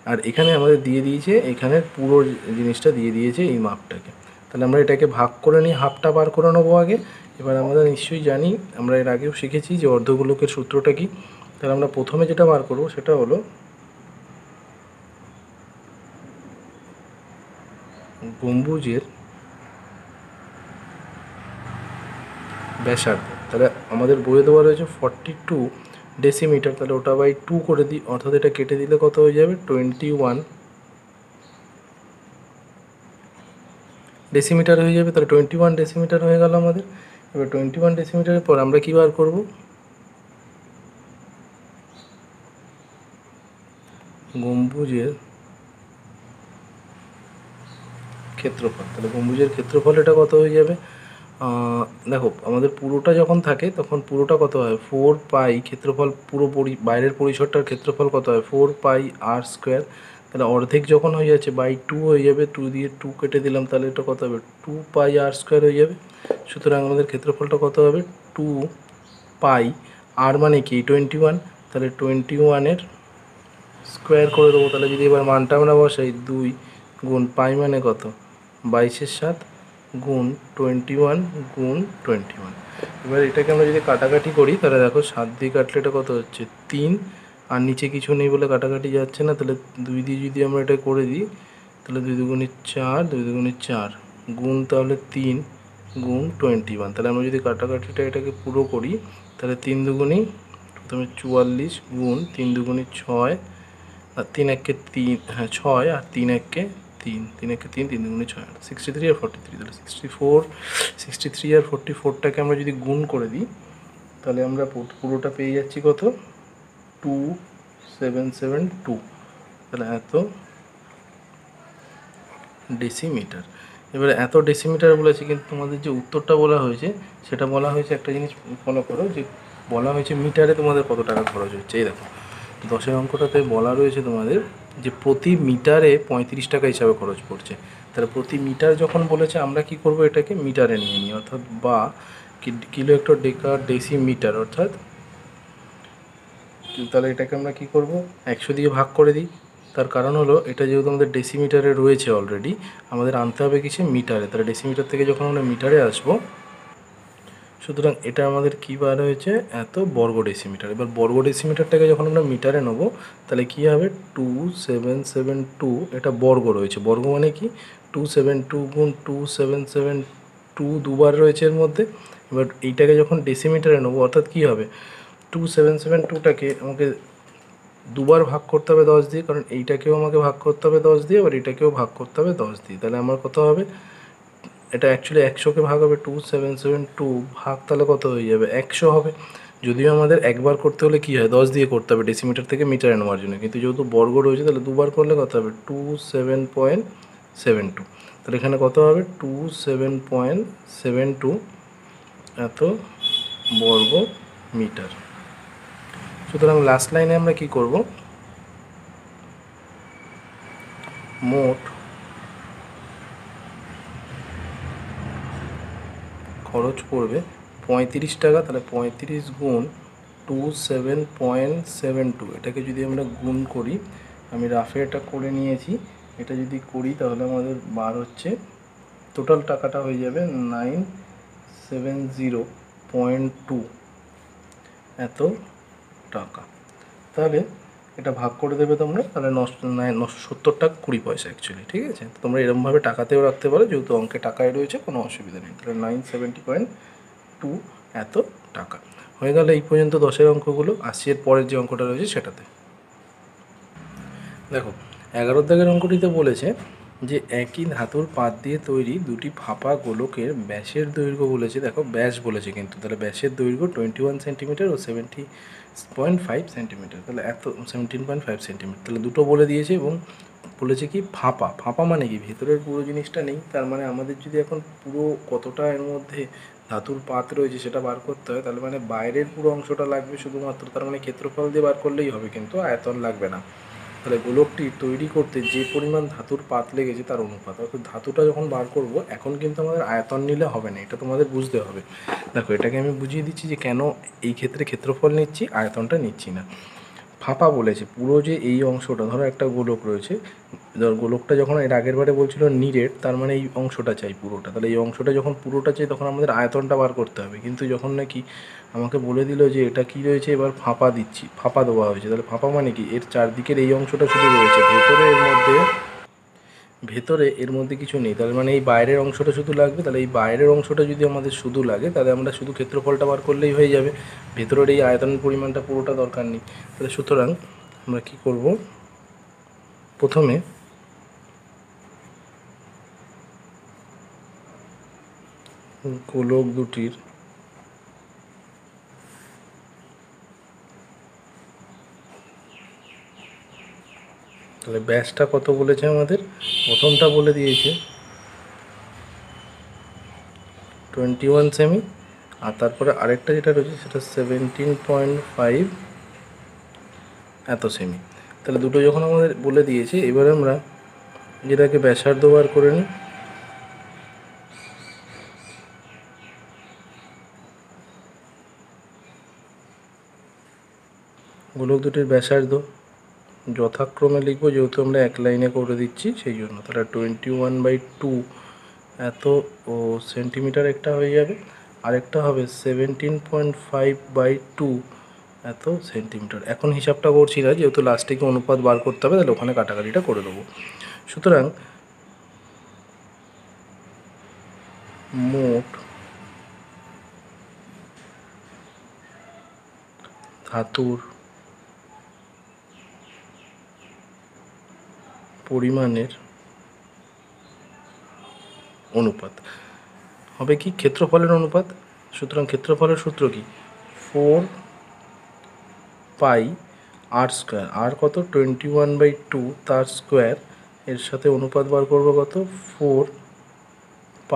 আর এখানে আমাদের দিয়ে দিয়েছে, এখানের পুরো জিনিসটা দিয়ে দিয়েছে এই মাপটাকে। তাহলে আমরা এটাকে ভাগ করে নিয়ে হাফটা বার করে নেবো আগে। এবার আমরা নিশ্চয়ই জানি, আমরা এর আগেও শিখেছি যে অর্ধগোলকের সূত্রটা কি। তাহলে আমরা প্রথমে যেটা বার করবো সেটা হলো গম্বুজের ব্যাসার্ধ। তাহলে আমাদের বইয়ে দেওয়া রয়েছে 42 ডেসিমিটার, তাহলে ওটা বাই 2 করে দিই, অর্থাৎ এটা কেটে দিলে কত হয়ে যাবে 21 ডেসিমিটার হয়ে যাবে। তাহলে 21 ডেসিমিটার হয়ে গেল আমাদের। এবার 21 ডেসিমিটারের পর আমরা কী বার করব, গম্বুজের ক্ষেত্রফল। তাহলে গম্বুজের ক্ষেত্রফল এটা কত হয়ে যাবে, দেখো আমাদের পুরোটা যখন থাকে তখন পুরোটা কত হয় 4 পাই, ক্ষেত্রফল পুরো বাইরের পরিসরটার ক্ষেত্রফল কত হয় 4 পাই আর স্কোয়ার। তাহলে অর্ধেক যখন হয়ে যাচ্ছে বাই 2 হয়ে যাবে, 2 দিয়ে 2 কেটে দিলাম, তাহলে এটা কত হবে 2 পাই আর স্কোয়ার হয়ে যাবে। সুতরাং আমাদের ক্ষেত্রফলটা কত হবে 2 পাই, আর মানে কি 21, তাহলে 21-এর স্কোয়ার করে দেবো। তাহলে যদি এবার মানটা আমরা বসাই 2 গুণ পাই মানে কত 22-এর 7 গুণ 21 গুণ 21। এবার এটাকে আমরা যদি কাটাকাটি করি তাহলে দেখো 7 দিয়ে কাটলে এটা কত হচ্ছে 3, আর নিচে কিছু নেই বলে কাটাকাটি যাচ্ছে না, তাহলে 2 দিয়ে যদি আমরা এটা করে দিই তাহলে 2 দুগুণে 4, 2 দুগুণে 4 গুণ তাহলে 3 গুণ 21। তাহলে আমরা যদি কাটাকাটিটা এটাকে পুরো করি তাহলে 3 দুগুণে প্রথমে 44 গুণ 3 দুগুণে 6 আর 3 একে 3, হ্যাঁ 6, আর 3 একে 3, 3 একে 3, 3 দুগুণে 6, 63 আর 43, তাহলে 63 আর 44টাকে আমরা যদি গুণ করে দিই তাহলে আমরা পুরোটা পেয়ে যাচ্ছি কত 2772। তাহলে এত ডেসিমিটার। এবারে এত ডেসিমিটার বলেছে, কিন্তু তোমাদের যে উত্তরটা বলা হয়েছে সেটা বলা হয়েছে একটা জিনিস ফলো করো, যে বলা হয়েছে মিটারে তোমাদের কত টাকা খরচ হচ্ছে। এই দেখো 10এর অঙ্কটাতে বলা রয়েছে তোমাদের যে প্রতি মিটারে 35 টাকা হিসাবে খরচ পড়ছে। তাহলে প্রতি মিটার যখন বলেছে আমরা কি করব, এটাকে মিটারে নিয়ে নিই, অর্থাৎ বা কিলো হেক্টর ডেকার ডেসিমিটার, অর্থাৎ তাহলে এটাকে আমরা কি করব 100 দিয়ে ভাগ করে দিই। তার কারণ হলো এটা যেহেতু আমাদের ডেসিমিটারে রয়েছে অলরেডি, আমাদের আনতে হবে কিছু মিটারে। তাহলে ডেসিমিটার থেকে যখন আমরা মিটারে আসবো, সুতরাং এটা আমাদের কী বার হয়েছে, এত বর্গ ডেসিমিটার। এবার বর্গ ডেসিমিটারটাকে যখন আমরা মিটারে নেবো তাহলে কী হবে, 2772, এটা বর্গ রয়েছে। বর্গ মানে কি, 272 গুণ 2772 দুবার রয়েছে এর মধ্যে। এবার এইটাকে যখন ডেসিমিটারে নেবো অর্থাৎ কী হবে, 2772টাকে আমাকে দুবার ভাগ করতে হবে 10 দিয়ে, কারণ এইটাকেও আমাকে ভাগ করতে হবে 10 দিয়ে, এবার এটাকেও ভাগ করতে হবে 10 দিয়ে। তাহলে আমার কত হবে, এটা অ্যাকচুয়ালি 100কে ভাগ হবে 2772 ভাগ, তাহলে কত হয়ে যাবে, 100 হবে। যদিও আমাদের একবার করতে হলে কী হয়, 10 দিয়ে করতে হবে ডেসিমিটার থেকে মিটারে নেওয়ার জন্য, কিন্তু যেহেতু বর্গ রয়েছে তাহলে দুবার করলে কত হবে, 27.72। তাহলে এখানে কত হবে, 27.72 এত বর্গ মিটার। সুতরাং লাস্ট লাইনে আমরা কি করব, মোট খরচ পড়বে 35 টাকা। তাহলে 35 গুণ 27.72, এটাকে যদি আমরা গুণ করি, আমি রাফে এটা করে নিয়েছি, এটা যদি করি তাহলে আমাদের বার হচ্ছে, টোটাল টাকাটা হয়ে যাবে 970.2 এত টাকা। তাহলে এটা ভাগ করে দেবে তোমরা, তাহলে 970 টাকা 20 পয়সা অ্যাকচুয়ালি, ঠিক আছে। তোমরা এরকমভাবে টাকাতেও রাখতে পারো, যেহেতু অঙ্কে টাকায় রয়েছে কোনো অসুবিধা নেই। তাহলে 970.2 এত টাকা হয়ে গেল। এই পর্যন্ত 10-এর অঙ্কগুলো। আসছি এর পরের যে অঙ্কটা রয়েছে সেটাতে। দেখো 11 দাগের অঙ্কটিতে বলেছে যে একই ধাতুর পাত দিয়ে তৈরি দুটি ফাঁপা গোলকের ব্যাসের দৈর্ঘ্য বলেছে। দেখো ব্যাস বলেছে কিন্তু, তাহলে ব্যাসের দৈর্ঘ্য 21 সেন্টিমিটার ও 70.5 সেন্টিমিটার। তাহলে এত 17.5 সেন্টিমিটার, তাহলে দুটো বলে দিয়েছে এবং বলেছে কি ফাঁপা। ফাঁপা মানে কি, ভেতরের পুরো জিনিসটা নেই। তার মানে আমাদের যদি এখন পুরো কতটা এর মধ্যে ধাতুর পাত রয়েছে সেটা বার করতে হয়, তাহলে মানে বাইরের পুরো অংশটা লাগবে শুধুমাত্র। তার মানে ক্ষেত্রফল দিয়ে বার করলেই হবে, কিন্তু আয়তন লাগবে না। তাহলে গোলকটি তৈরি করতে যে পরিমাণ ধাতুর পাত লেগেছে তার অনুপাত, অর্থাৎ ধাতুটা যখন বার করব এখন কিন্তু আমাদের আয়তন নিলে হবে না, এটা তোমাদের বুঝতে হবে। দেখো এটাকে আমি বুঝিয়ে দিচ্ছি যে কেন এই ক্ষেত্রে ক্ষেত্রফল নিচ্ছি, আয়তনটা নিচ্ছি না। ফাঁপা বলেছে পুরো যে এই অংশটা, ধরো একটা গোলক রয়েছে, ধর গোলকটা যখন এর আগের বারে বলছিল নিরেট, তার মানে এই অংশটা চাই পুরোটা। তাহলে এই অংশটা যখন পুরোটা চাই তখন আমাদের আয়তনটা বার করতে হবে, কিন্তু যখন নাকি আমাকে বলে দিল যে এটা কি রয়েছে, এবার ফাঁপা দিচ্ছি, ফাঁপা দেওয়া হয়েছে। তাহলে ফাঁপা মানে কি, এর চারদিকের এই অংশটা শুধু রয়েছে, ভেতরে এর মধ্যে কিছু নেই। তার মানে এই বাইরের অংশটা শুধু লাগবে। তাহলে এই বাইরের অংশটা যদি আমাদের শুধু লাগে তাহলে আমরা শুধু ক্ষেত্রফলটা বার করলেই হয়ে যাবে, ভেতরের এই আয়তনের পরিমাণটা পুরোটা দরকার নেই। তাহলে সুতরাং আমরা কি করব, প্রথমে গোলক দুটির তাহলে ব্যাসটা কত বলেছে আমাদের, প্রথমটা বলে দিয়েছে 21 সেমি, আর তারপরে আরেকটা যেটা রয়েছে সেটা 17.5 এত সেমি। তাহলে দুটো যখন আমাদের বলে দিয়েছে, এবার আমরা যেটাকে ব্যাসার্ধ বার করে নিই। গোলক দুটির ব্যাসার্ধ যথাক্রমে লিখব, যেহেতু আমরা এক লাইনে করে দিচ্ছি সেই জন্য। তাহলে 21/2 এত ও সেন্টিমিটার একটা হয়ে যাবে, আরেকটা হবে 17.5/2 এত সেন্টিমিটার। এখন হিসাবটা করছি না, যেহেতু লাস্টে কি অনুপাত বার করতে হবে, তাহলে ওখানে কাটাকাটিটা করে দেবো। সুতরাং মোট ধাতুর পরিমাণের অনুপাত হবে কি, ক্ষেত্রফলের অনুপাত। সুতরাং ক্ষেত্রফলের সূত্র কি, 4πr²। আর কত, 21/2 তার স্কোয়ার, এর সাথে অনুপাত বার করবো কত, 4π,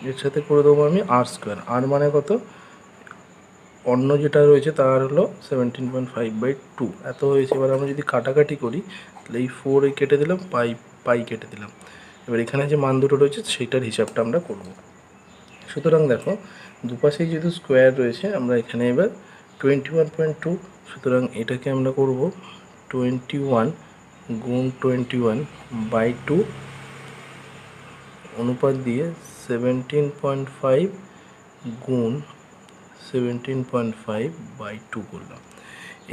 এর সাথে করে দেবো আমি r²। আর মানে কত, অন্য যেটা রয়েছে তার হলো 17.5/2 এত হয়েছে। এবার আমরা যদি কাটাকাটি করি তাহলে এই 4 কেটে দিলাম, পাই কেটে দিলাম। এবার এখানে যে মান দুটো রয়েছে সেইটার হিসাবটা আমরা করব। সুতরাং দেখো দুপাশেই যেহেতু স্কোয়ার রয়েছে, আমরা এখানে এবার 21.2, সুতরাং এটাকে আমরা করব 21 গুণ 21/2 অনুপাত দিয়ে 17.5 গুণ 17.5/2 করলাম।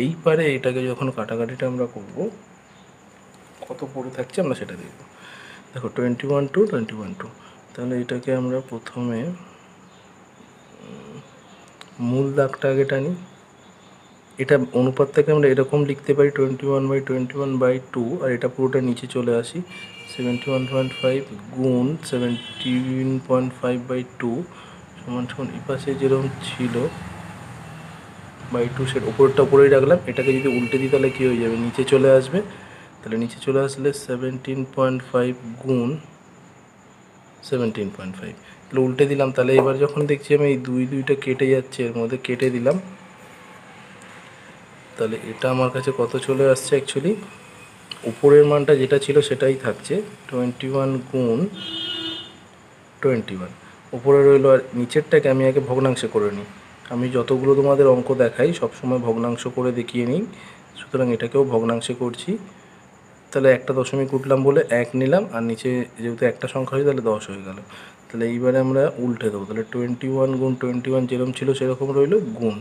এইবারে এটাকে যখন কাটাকাটিটা আমরা করব কত পড়ে থাকছে আমরা সেটা দেখব। দেখো 21/2 তাহলে এটাকে আমরা প্রথমে মূল দাগটা আগে টানি। এটা অনুপাতটাকে আমরা এরকম লিখতে পারি 21/21/2, আর এটা পুরোটা নিচে চলে আসি 71.5 গুণ 17.5/2 সমান সমান এই পাশে যেরকম ছিল বাই 2 সেট ওপরটা উপরেই রাখলাম। এটাকে যদি উল্টে দিই তাহলে কী হয়ে যাবে, নিচে চলে আসবে। তাহলে নিচে চলে আসলে 17.5 গুণ 17.5, তাহলে উল্টে দিলাম। তাহলে এবার যখন দেখছি আমি এই দুইটা কেটে যাচ্ছে, এর মধ্যে কেটে দিলাম, তাহলে এটা আমার কাছে কত চলে আসছে, অ্যাকচুয়ালি উপরের মানটা যেটা ছিল সেটাই থাকছে 21 গুণ 21 উপরে রইলো। আর নিচেরটাকে আমি আগে ভগ্নাংশে করে নিই। আমি যতগুলো তোমাদের অঙ্ক দেখাই সবসময় ভগ্নাংশ করে দেখিয়ে নিই, সুতরাং এটাকেও ভগ্নাংশে করছি। তাহলে একটা দশমিক উঠলাম বলে 1 নিলাম, আর নিচে যেহেতু একটা সংখ্যা হয়েছে তাহলে 10 হয়ে গেল। তাহলে এইবারে আমরা উল্টে দেবো। তাহলে 21 গুণ 21 যেরকম ছিল সেরকম রইলো গুণ।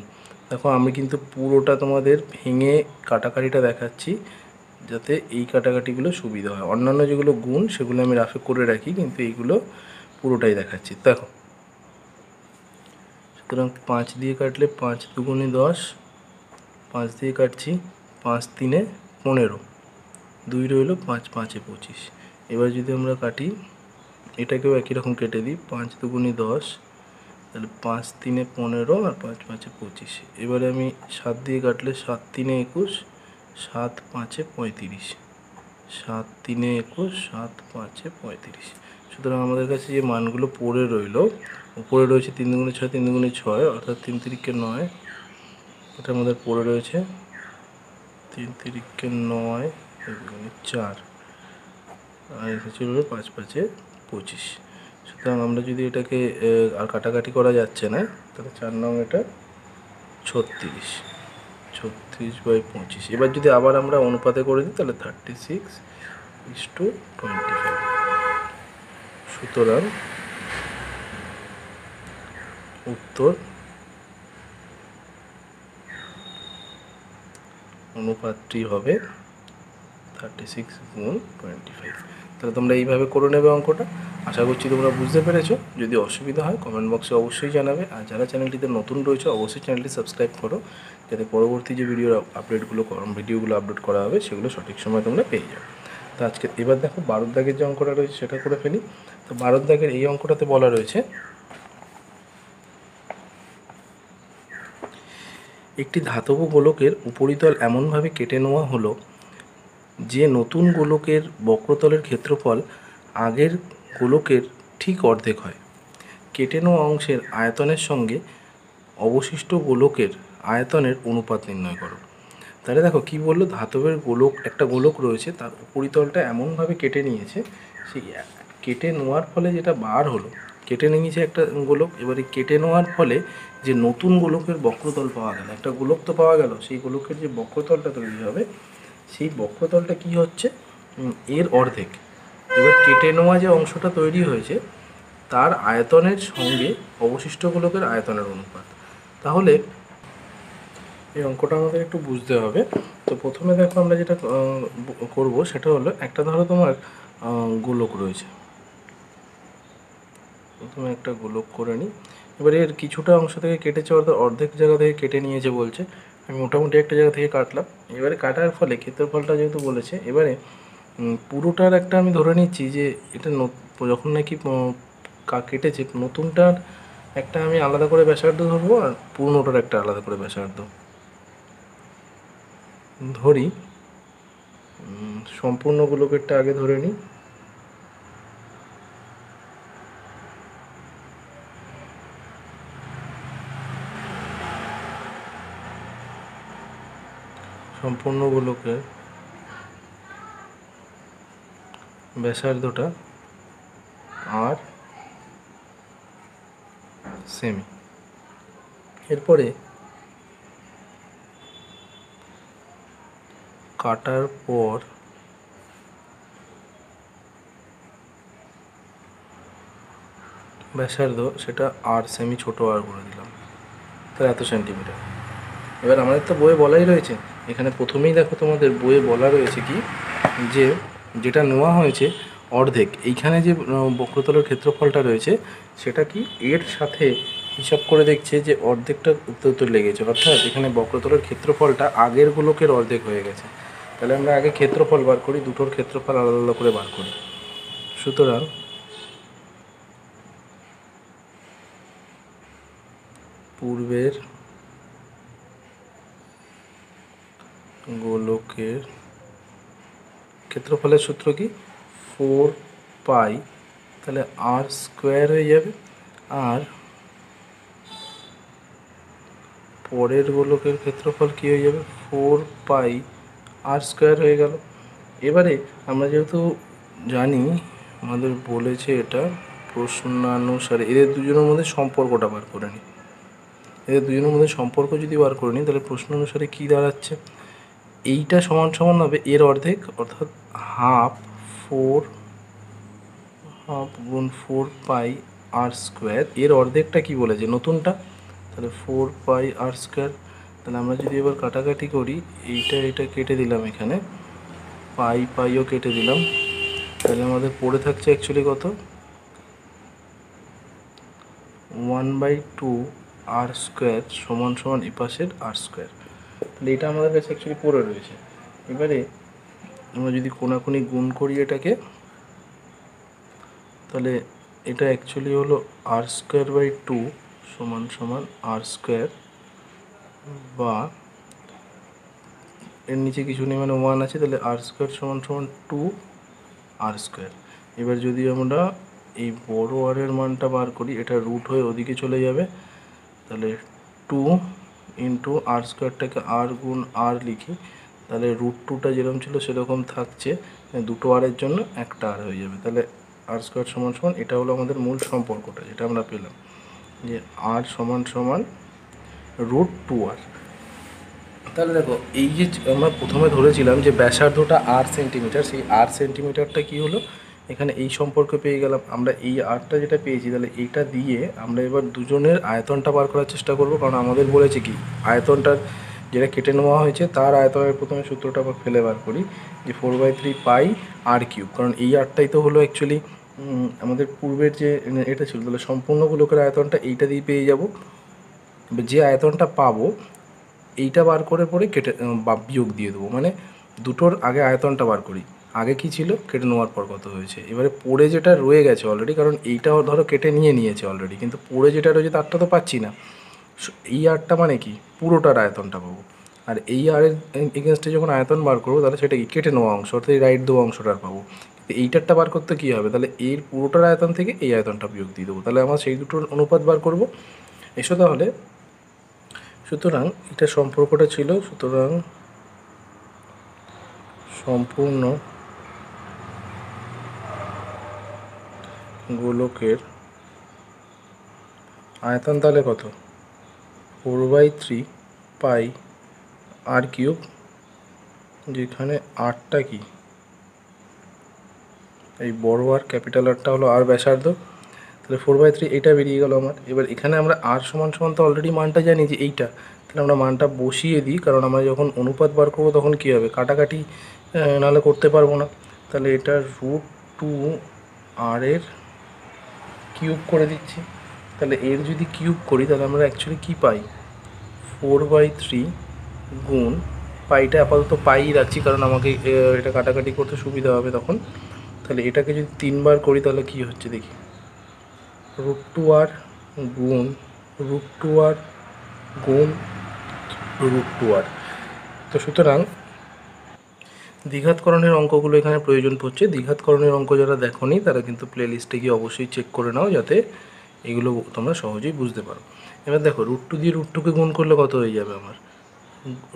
দেখো আমি কিন্তু পুরোটা তোমাদের ভেঙে কাটাকাটিটা দেখাচ্ছি যাতে এই কাটাকাটিগুলো সুবিধা হয়। অন্যান্য যেগুলো গুণ সেগুলো আমি রাফে করে রাখি, কিন্তু এইগুলো পুরোটাই দেখাচ্ছি। দেখো সুতরাং 5 দিয়ে কাটলে 5 দুগুণে 10, 5 দিয়ে কাটছি 5 তিনে 15, 2 রইলো 5 5-এ 25। এবার যদি আমরা কাটি এটাকেও একই রকম কেটে দিই, 5 দুগুণে 10, তাহলে 5 তিনে 15 আর 5 5-এ 25। এবারে আমি 7 দিয়ে কাটলে 7 তিনে 21, 7 5-এ 35, 7 তিনে 21, 7 5-এ 35। সুতরাং আমাদের কাছে যে মানগুলো পড়ে রইলো, উপরে রয়েছে 3 দুগুণে 6, 3 দুগুণে 6 অর্থাৎ 3 তিরিকে 9, এটা আমাদের পড়ে রয়েছে 3 তিরিকে 9, 4, আর এসেছে হলো 5 5-এ 25। সুতরাং আমরা যদি এটাকে আর কাটাকাটি করা যাচ্ছে না, তাহলে 4 নং এটা 36, 36/25। এবার যদি আবার আমরা অনুপাতে করে দিই তাহলে 36:25। সুতরাং উত্তর অনুপাতটি হবে 36:25। তাহলে তোমরা এইভাবে করে নেবে অঙ্কটা। আশা করছি তোমরা বুঝতে পেরেছো। যদি অসুবিধা হয় কমেন্ট বক্সে অবশ্যই জানাবে, আর যারা চ্যানেলটিতে নতুন রয়েছে অবশ্যই চ্যানেলটি সাবস্ক্রাইব করো, যাতে পরবর্তী যে ভিডিওগুলো আপলোড করা হবে সেগুলো সঠিক সময় তোমরা পেয়ে যাবে। তো আজকে এবার দেখো 12 দাগের যে অঙ্কটা রয়েছে সেটা করে ফেলি। তো 12 দাগের এই অঙ্কটাতে বলা রয়েছে একটি ধাতব গোলকের উপরিতল এমনভাবে কেটে নেওয়া হলো যে নতুন গোলকের বক্রতলের ক্ষেত্রফল আগের গোলকের ঠিক অর্ধেক হয়। কেটে নেওয়া অংশের আয়তনের সঙ্গে অবশিষ্ট গোলকের আয়তনের অনুপাত নির্ণয় করো। তাহলে দেখো কি বললো, ধাতবের গোলক, একটা গোলক রয়েছে, তার উপরিতলটা এমনভাবে কেটে নিয়েছে, সেই কেটে নেওয়ার ফলে যেটা বার হলো, কেটে নিয়েছে একটা গোলক, এবারে কেটে নেওয়ার ফলে যে নতুন গোলকের বক্রতল পাওয়া গেল, একটা গোলক তো পাওয়া গেল, সেই গোলকের যে বক্রতলটা তৈরি হবে সেই বক্রতলটা কি হচ্ছে, এর অর্ধেক। এবার কেটে নেওয়া যে অংশটা তৈরি হয়েছে তার আয়তনের সঙ্গে অবশিষ্ট গোলকের আয়তনের অনুপাত। তাহলে এই অঙ্কটা আমাদের একটু বুঝতে হবে। তো প্রথমে দেখো আমরা যেটা করব সেটা হলো, একটা ধরো তোমার গোলক রয়েছে, প্রথমে একটা গোলক করে নিই। এবারে এর কিছুটা অংশ থেকে কেটেছে, অর্ধেক জায়গা থেকে কেটে নিয়েছে বলছে, আমি মোটামুটি একটা জায়গা থেকে কাটলাম। এবারে কাটার ফলে ক্ষেত্রফলটা যেহেতু বলেছে, এবারে পুরোটার একটা আমি ধরে নিচ্ছি যে এটা যখন নাকি কেটেছে নতুনটার একটা আমি আলাদা করে ব্যাসার্ধ ধরবো, আর পুরনোটার একটা আলাদা করে ব্যাসার্ধ ধরি। সম্পূর্ণ গোলকেরটা আগে ধরে নিই। সম্পূর্ণ গোলকের ব্যাসার্ধটা আর সেমি। এরপরে কাটার পর ব্যাসার্ধ সেটা আর সেমি ছোটো আর করে দিলাম, তাহলে এত সেন্টিমিটার। এবার আমাদের তো বইয়ে বলাই রয়েছে, এখানে প্রথমেই দেখো তোমাদের বইয়ে বলা রয়েছে কি, যে যেটা নেওয়া হয়েছে অর্ধেক, এইখানে যে বক্রতলের ক্ষেত্রফলটা রয়েছে সেটা কি এর সাথে হিসাব করে দেখছে যে অর্ধেকটা উত্তর লেগেছে, অর্থাৎ এখানে বক্রতলের ক্ষেত্রফলটা আগের গোলকের অর্ধেক হয়ে গেছে। তাহলে আমরা আগে ক্ষেত্রফল বার করি, দুটোর ক্ষেত্রফল আলাদা আলাদা করে বার করি। সুতরাং পূর্বের গোলকের ক্ষেত্রফলের সূত্র কি 4 পাই, তাহলে আর স্কোয়ার হয়ে যাবে, আর পরের গোলকের ক্ষেত্রফল কী হয়ে যাবে 4 পাই আর স্কোয়ার হয়ে গেল। এবারে আমরা যেহেতু জানি আমাদের বলেছে এটা প্রশ্নানুসারে, এদের দুজনের মধ্যে সম্পর্কটা বার করে নিই। এদের দুজনের মধ্যে সম্পর্ক যদি বার করে নিই তাহলে প্রশ্নানুসারে কী দাঁড়াচ্ছে, এইটা সমান সমান হবে এর অর্ধেক, অর্থাৎ হাফ গুণ 4 পাই আর স্কোয়ার। এর অর্ধেকটা কি বলেছে নতুনটা, তাহলে 4 পাই আর স্কোয়ার। তাহলে আমরা যদি এবার কাটাকাটি করি, এটা কেটে দিলাম, এখানে পাইও কেটে দিলাম, তাহলে আমাদের পড়ে থাকছে অ্যাকচুয়ালি কত 1/2 আর স্কোয়ার সমান সমান এপাশের আর স্কোয়ার। তাহলে এটা আমাদের কাছে অ্যাকচুয়ালি পড়ে রয়েছে। এবারে আমরা যদি কোনাকুনি গুণ করি এটাকে, তাহলে এটা অ্যাকচুয়ালি হলো আর স্কোয়ার বাই 2 সমান সমান আর স্কোয়ার, বা এর নিচে কিছু নেই মানে 1 আছে, তাহলে আর স্কোয়ার সমান সমান 2 আর স্কোয়ার। এবার যদি আমরা এই বড় আরের মানটা বার করি, এটা রুট হয়ে ওদিকে চলে যাবে, তাহলে 2 ইন্টু আর স্কোয়ারটাকে আর গুণ আর লিখি, তাহলে √2টা যেরকম ছিল সেরকম থাকছে, দুটো আরের জন্য একটা আর হয়ে যাবে, তাহলে আর স্কোয়ার সমান সমান, এটা হলো আমাদের মূল সম্পর্কটা যেটা আমরা পেলাম, যে আর সমান সমান √2r। তাহলে দেখো এই যে আমরা প্রথমে ধরেছিলাম যে ব্যাসার্ধটা আর সেন্টিমিটার, সেই আর সেন্টিমিটারটা কি হলো এখানে এই সম্পর্কে পেয়ে গেলাম আমরা, এই আরটা যেটা পেয়েছি, তাহলে এইটা দিয়ে আমরা এবার দুজনের আয়তনটা বার করার চেষ্টা করব, কারণ আমাদের বলেছে কি আয়তনটার যেটা কেটে নেওয়া হয়েছে তার আয়তনের প্রথমে সূত্রটা আবার ফেলে বার করি, যে 4/3 পাই আর কিউব, কারণ এই আরটাই তো হলো অ্যাকচুয়ালি আমাদের পূর্বের যে এটা ছিল, তাহলে সম্পূর্ণ গোলকের আয়তনটা এইটা দিয়ে পেয়ে যাব। যে আয়তনটা পাবো এইটা বার করে পরে কেটে বা বিয়োগ দিয়ে দেবো, মানে দুটোর আগে আয়তনটা বার করি, আগে কি ছিল কেটে নেওয়ার পর কত হয়েছে। এবারে পড়ে যেটা রয়ে গেছে অলরেডি, কারণ এইটাও ধরো কেটে নিয়েছে অলরেডি, কিন্তু পড়ে যেটা রয়েছে তারটা তো পাচ্ছি না, এই আরটা মানে কি পুরোটার আয়তনটা পাবো, আর এই আরের এগেনস্টে যখন আয়তন বার করবো তাহলে সেটা কি কেটে নেওয়া অংশ, অর্থাৎ এই রাইট দেওয়া অংশটার পাবো। এইটারটা বার করতে কী হবে, তাহলে এর পুরোটার আয়তন থেকে এই আয়তনটা বিয়োগ দিয়ে দেবো, তাহলে আমরা সেই দুটোর অনুপাত বার করবো। এসো তাহলে, সুতরাং এটা সম্পর্কটা ছিল, সুতরাং সম্পূর্ণ গোলকের আয়তন তাহলে কত 4/3 পাই আর কিউব, যেখানে আরটা কি এই বড় আর ক্যাপিটাল আরটা হলো আর ব্যাসার্ধ, তাহলে 4/3 এটা বেরিয়ে গেল আমার। এবার এখানে আমরা আর সমান সমান তো অলরেডি মানটা জানি যে এইটা, তাহলে আমরা মানটা বসিয়ে দিই, কারণ আমরা যখন অনুপাত বার করবো তখন কী হবে কাটাকাটি নাহলে করতে পারবো না, তাহলে এটা √2 আর এর কিউব করে দিচ্ছি। তাহলে এর যদি কিউব করি তাহলে আমরা অ্যাকচুয়ালি কী পাই 4/3 গুণ পাইটা আপাতত পাই রাখছি, কারণ আমাকে এটা কাটাকাটি করতে সুবিধা হবে তখন। তাহলে এটাকে যদি 3বার করি তাহলে কী হচ্ছে দেখি, √2r গুণ √2r গুণ √2r। তো সুতরাং দ্বিঘাতকরণের অঙ্কগুলো এখানে প্রয়োজন পড়ছে। দ্বিঘাতকরণের অঙ্ক যারা দেখোনি তারা কিন্তু প্লে লিস্টে গিয়ে অবশ্যই চেক করে নাও, যাতে এগুলো তোমরা সহজেই বুঝতে পারো। এবার দেখো √2 দিয়ে √2কে গুণ করলে কত হয়ে যাবে আমার,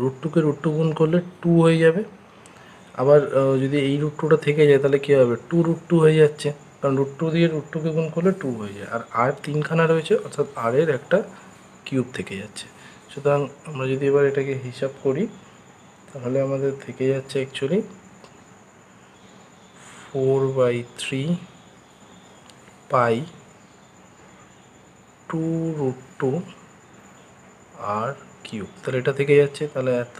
√2কে √2 গুণ করলে 2 হয়ে যাবে। আবার যদি এই √2টা থেকে যায় তাহলে কী হবে 2√2 হয়ে যাচ্ছে, কারণ √2 দিয়ে √2কে গুণ করলে 2 হয়ে যায়, আর 3খানা রয়েছে অর্থাৎ আরের একটা কিউব থেকে যাচ্ছে। সুতরাং আমরা যদি এবার এটাকে হিসাব করি তাহলে আমাদের থেকে যাচ্ছে অ্যাকচুয়ালি 4/3 পাই 2√2 আর কিউব, তাহলে এটা থেকে যাচ্ছে, তাহলে এত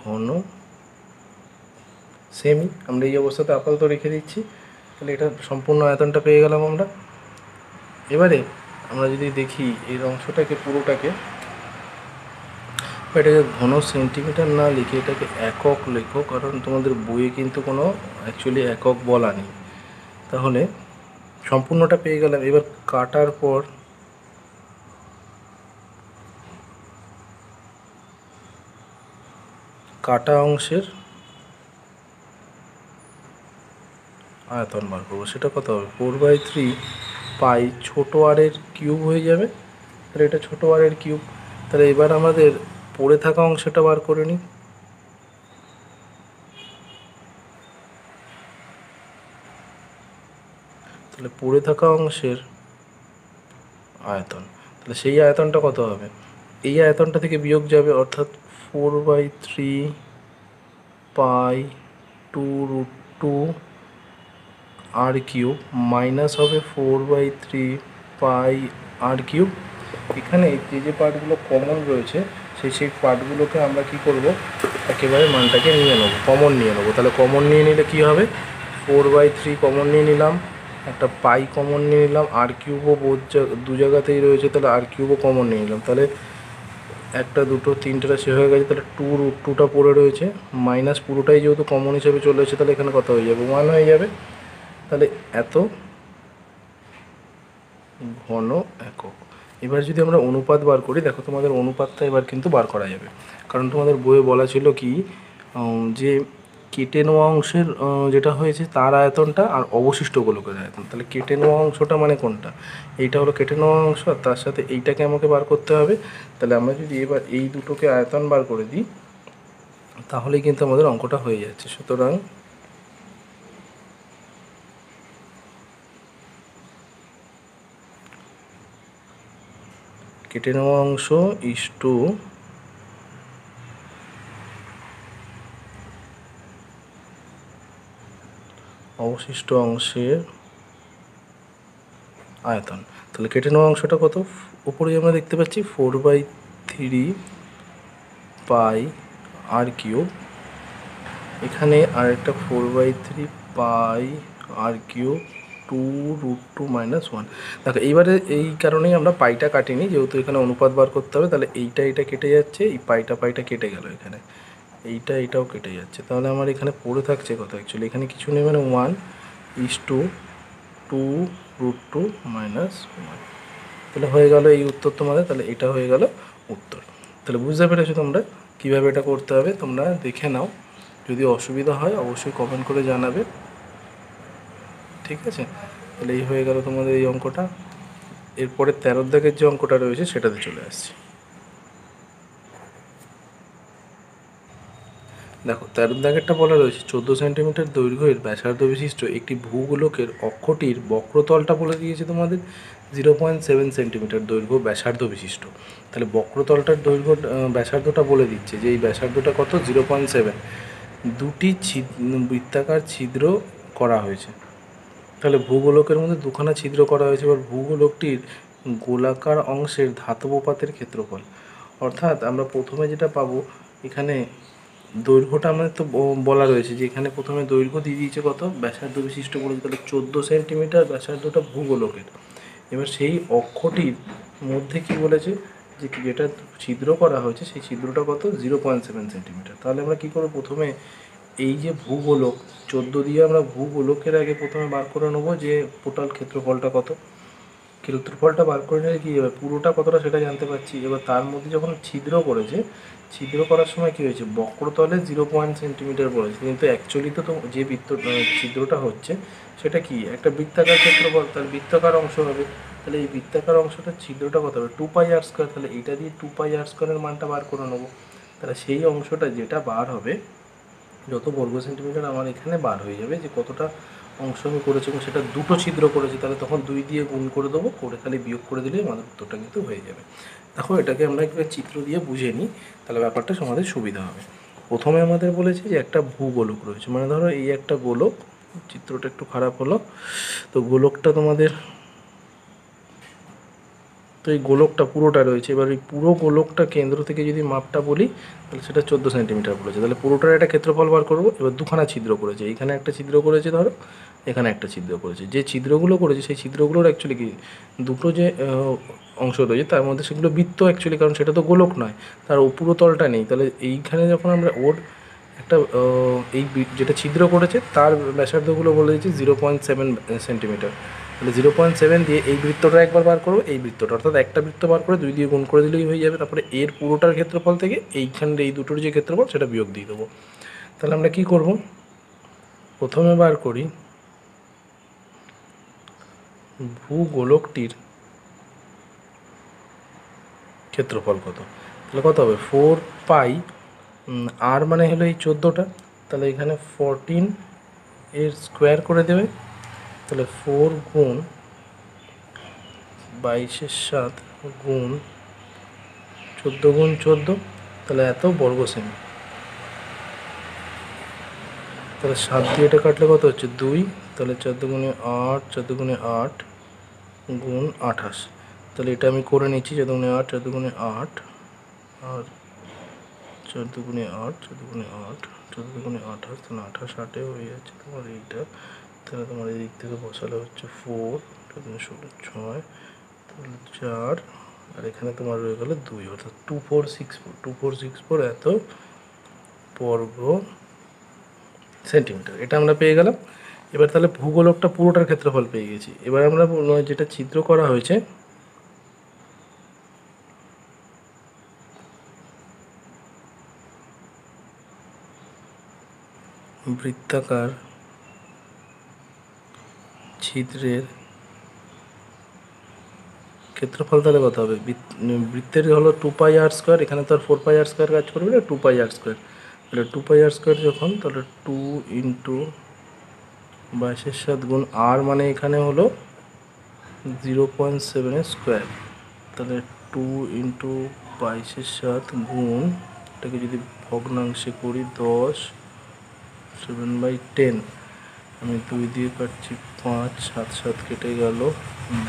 ঘন সেমি। আমরা এই অবস্থাতে আপাতত রেখে দিচ্ছি। তাহলে এটা সম্পূর্ণ আয়তনটা পেয়ে গেলাম আমরা। এবারে আমরা যদি দেখি এই অংশটাকে পুরোটাকে, এটাকে ঘন সেন্টিমিটার না লিখে এটাকে একক লেখো, কারণ তোমাদের বইয়ে কিন্তু কোনো অ্যাকচুয়ালি একক বলা নেই। তাহলে সম্পূর্ণটা পেয়ে গেলাম। এবার কাটার পর কাটা অংশের আয়তন বার করবো। সেটা কত হবে? 4/3 পাই ছোটো আরের কিউব হয়ে যাবে। তাহলে এটা ছোটো আরের কিউব। তাহলে এবার আমাদের পড়ে থাকা অংশটা বার করে নিই। তাহলে পড়ে থাকা অংশের আয়তন, তাহলে সেই আয়তনটা কত হবে? এই আয়তনটা থেকে বিয়োগ যাবে, অর্থাৎ 4/3 পাই 2√2 আর কিউব মাইনাস হবে 4/3 পাই আর কিউব। এখানে যে পার্টগুলো কমন রয়েছে সেই পার্টগুলোকে আমরা কি করব, একেবারে মানটাকে নিয়ে নেব, কমন নিয়ে নেব। তাহলে কমন নিয়ে নিলে কি হবে? 4/3 কমন নিয়ে নিলাম, একটা পাই কমন নিয়ে নিলাম, আর কিউবও দু জায়গাতেই রয়েছে, তাহলে আর কিউবও কমন নিয়ে নিলাম। তাহলে একটা দুটো তিনটেটা সে হয়ে গেছে। তাহলে 2√2টা পড়ে রয়েছে, মাইনাস পুরোটাই যেহেতু কমন হিসেবে চলে এসেছে, তাহলে এখানে কত হয়ে যাবে? 1 হয়ে যাবে। তাহলে এত ঘন একক। এবার যদি আমরা অনুপাত বার করি, দেখো তোমাদের অনুপাতটা এবার কিন্তু বার করা যাবে, কারণ তোমাদের বইয়ে বলা ছিল কি যে কেটে নেওয়া অংশের যেটা হয়েছে তার আয়তনটা আর অবশিষ্ট গোলকের আয়তন। তাহলে কেটে নেওয়া অংশটা মানে কোনটা? এইটা হলো কেটে নেওয়া অংশ, আর তার সাথে এইটাকে আমাকে বার করতে হবে। তাহলে আমরা যদি এবার এই দুটোকে আয়তন বার করে দিই, তাহলেই কিন্তু আমাদের অঙ্কটা হয়ে যাচ্ছে। সুতরাং কেটে নেওয়া অংশ ইস্টু অবশিষ্ট অংশের আয়তন। তাহলে কেটে নেওয়া অংশটা কত? উপরেই আমরা দেখতে পাচ্ছি 4/3 পাই আর কিউব, এখানে আরেকটা 4/3 পাই আর কিউব 2√2 - 1। দেখো এইবারে এই কারণেই আমরা পাইটা কাটিনি, যেহেতু এখানে অনুপাত বার করতে হবে। তাহলে এইটা কেটে যাচ্ছে, এই পাইটা কেটে গেল, এখানে এটাও কেটে যাচ্ছে। তাহলে আমার এখানে পড়ে থাকছে কত? অ্যাকচুয়ালি এখানে কিছু নেই, মানে 1:2√2 - 1। তাহলে হয়ে গেল এই উত্তর তোমাদের। তাহলে এটা হয়ে গেল উত্তর। তাহলে বুঝতে পেরেছো তোমরা কীভাবে এটা করতে হবে? তোমরা দেখে নাও, যদি অসুবিধা হয় অবশ্যই কমেন্ট করে জানাবে, ঠিক আছে? তাহলে এই হয়ে গেল তোমাদের এই অঙ্কটা। এরপরে 13 দাগের যে অঙ্কটা রয়েছে সেটাতে চলে আসছি। দেখো 13 দাগেরটা বলা রয়েছে 14 সেন্টিমিটার দৈর্ঘ্যের ব্যাসার্ধ বিশিষ্ট একটি ভূগোলকের অক্ষটির বক্রতলটা বলে দিয়েছে তোমাদের 0.7 সেন্টিমিটার দৈর্ঘ্য ব্যাসার্ধ বিশিষ্ট। তাহলে বক্রতলটার দৈর্ঘ্য ব্যাসার্ধটা বলে দিচ্ছে যে এই ব্যাসার্ধটা কত? 0.7। দুটি বৃত্তাকার ছিদ্র করা হয়েছে। তাহলে ভূগোলকের মধ্যে দুখানা ছিদ্র করা হয়েছে। এবার ভূগোলকটির গোলাকার অংশের ধাতব পাতের ক্ষেত্রফল, অর্থাৎ আমরা প্রথমে যেটা পাবো, এখানে দৈর্ঘ্যটা আমাদের তো বলা রয়েছে যে এখানে প্রথমে দৈর্ঘ্য দিয়ে দিয়েছে কত? ব্যাসার্ধ বিশিষ্ট বলেছে, তাহলে 14 সেন্টিমিটার ব্যাসার্ধটা ভূগোলকের। এবার সেই অক্ষটির মধ্যে কি বলেছে, যে যেটা ছিদ্র করা হয়েছে সেই ছিদ্রটা কত? 0.7 সেন্টিমিটার। তাহলে আমরা কী করবো? প্রথমে এই যে ভূগোলক 14 দিয়ে আমরা ভূগোলকের আগে প্রথমে বার করে নেবো যে টোটাল ক্ষেত্রফলটা কত। ক্ষেত্রফলটা বার করে নিলে কী হবে? পুরোটা কতটা সেটা জানতে পারছি। এবার তার মধ্যে যখন ছিদ্র করেছে, ছিদ্র করার সময় কী হয়েছে? বক্রতলে 0.7 সেন্টিমিটার বলেছে, কিন্তু অ্যাকচুয়ালি তো যে ছিদ্রটা হচ্ছে সেটা কি? একটা বৃত্তাকার ক্ষেত্রফল, তার বৃত্তাকার অংশ হবে। তাহলে এই বৃত্তাকার অংশটার ছিদ্রটা কত হবে? 2πr²। তাহলে এইটা দিয়ে 2πr² মানটা বার করে নেবো। তাহলে সেই অংশটা যেটা বার হবে, যত বর্গ সেন্টিমিটার আমার এখানে বার হয়ে যাবে, যে কতটা অংশ আমি করেছি, এবং সেটা দুটো ছিদ্র করেছি, তাহলে তখন 2 দিয়ে গুণ করে দেবো, করে খালি বিয়োগ করে দিলেই আমাদের উত্তরটা কিন্তু হয়ে যাবে। দেখো এটাকে আমরা একটু চিত্র দিয়ে বুঝে নিই, তাহলে ব্যাপারটা আমাদের সুবিধা হবে। প্রথমে আমাদের বলেছে যে একটা ভূগোলক রয়েছে, মানে ধরো এই একটা গোলক, চিত্রটা একটু খারাপ হলো, তো গোলকটা তোমাদের এই গোলকটা পুরোটা রয়েছে, এবার এই পুরো গোলকটা কেন্দ্র থেকে যদি মাপটা বলি তাহলে সেটা 14 সেন্টিমিটার বলেছে। তাহলে পুরোটার একটা ক্ষেত্রফল বার করবো। এবার দুখানা ছিদ্র করেছে, এখানে একটা ছিদ্র করেছে ধরো, এখানে একটা ছিদ্র করেছে। যে ছিদ্রগুলো করেছে সেই ছিদ্রগুলোর অ্যাকচুয়ালি কি দুটো যে অংশ রয়েছে তার মধ্যে সেগুলো বৃত্ত অ্যাকচুয়ালি, কারণ সেটা তো গোলক নয়, তার পুরো তলটা নেই। তাহলে এইখানে যখন আমরা ওর একটা এই যেটা ছিদ্র করেছে তার ব্যাসার্ধগুলো বলে দিয়েছি 0.7 সেন্টিমিটার। তাহলে 0.7 দিয়ে এই বৃত্তটা একবার বার করবো, এই বৃত্তটা অর্থাৎ একটা বৃত্ত বার করে 2 দিয়ে গুণ করে দিলেই হয়ে যাবে। তারপরে এর পুরোটার ক্ষেত্রফল থেকে এইখানের এই দুটোর যে ক্ষেত্রফল সেটা বিয়োগ দিয়ে দেবো। তাহলে আমরা কি করব, প্রথমে বার করি ভূগোলকটির ক্ষেত্রফল কত। তাহলে কত হবে 4 পাই, আর মানে হলো এই 14টা, তাহলে এখানে 14 এর স্কোয়ার করে দেবে। তাহলে 4 গুণ 22/7 গুণ 14 গুণ 14, তাহলে এত বর্গ সেমি। তাহলে 7 দিয়ে এটা কাটলে কত হচ্ছে 2, তাহলে 14 গুণে 8, 14 গুণে 8 গুণ 28। তাহলে এটা আমি করে নিচ্ছি, 14 গুণে 8, 14 গুণে 8 আর 14 গুণে 8, 14 গুণে 8, 14 গুণে 28, তাহলে 28 8 হয়ে যাচ্ছে তোমার এইটা। তাহলে তোমার এই দিক থেকে বসালে হচ্ছে 4, 16 6, তাহলে 4, আর এখানে তোমার রয়ে গেল 2, অর্থাৎ 2464 এত বর্গ সেন্টিমিটার। এটা আমরা পেয়ে গেলাম। এবার তাহলে ভূগোলকটা পুরোটার ক্ষেত্রফল পেয়ে গেছি। এবার আমরা যেটা চিত্র করা হয়েছে বৃত্তাকার ছিদ্রের ক্ষেত্রফল তাহলে কত হবে, বৃত্তের হলো 2 পাই আর স্কোয়ার, এখানে তো আর 4 পাই আর স্কোয়ার কাজ করবে না, 2 পাই আর স্কোয়ার। তাহলে 2 পাই আর স্কোয়ার যখন, তাহলে 2 ইন্টু 22/7 গুণ আর মানে এখানে হলো 0.7 স্কোয়ার। তাহলে 2 ইন্টু 22/7 গুণ, এটাকে যদি ভগ্নাংশে করি 10, 7/10, আমি 2 দিয়ে কাটছি 5, 7 7 কেটে গেল,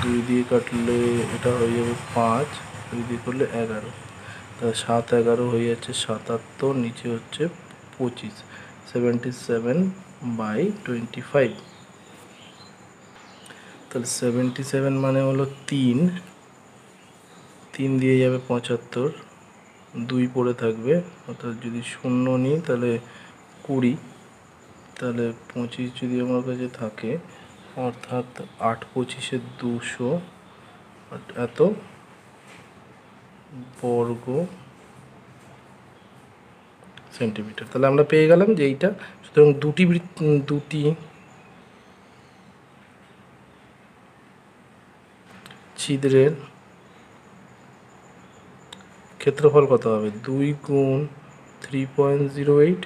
2 দিয়ে কাটলে এটা হয়ে যাবে 5, 2 দিয়ে করলে 11, তাহলে 7 11 হয়ে যাচ্ছে 77, নিচে হচ্ছে 25, 77/25। তাহলে 77 মানে হলো 3 দিয়ে যাবে 75, 2 পড়ে থাকবে, অর্থাৎ যদি 0 নিই তাহলে 20, তাহলে 25 যদি আমার কাছে থাকে, অর্থাৎ 8 25 200 এত বর্গ সেন্টিমিটার। তাহলে আমরা পেয়ে গেলাম যে এইটা। সুতরাং দুটি ছিদ্রের ক্ষেত্রফল কত হবে, 2 গুণ 3.08।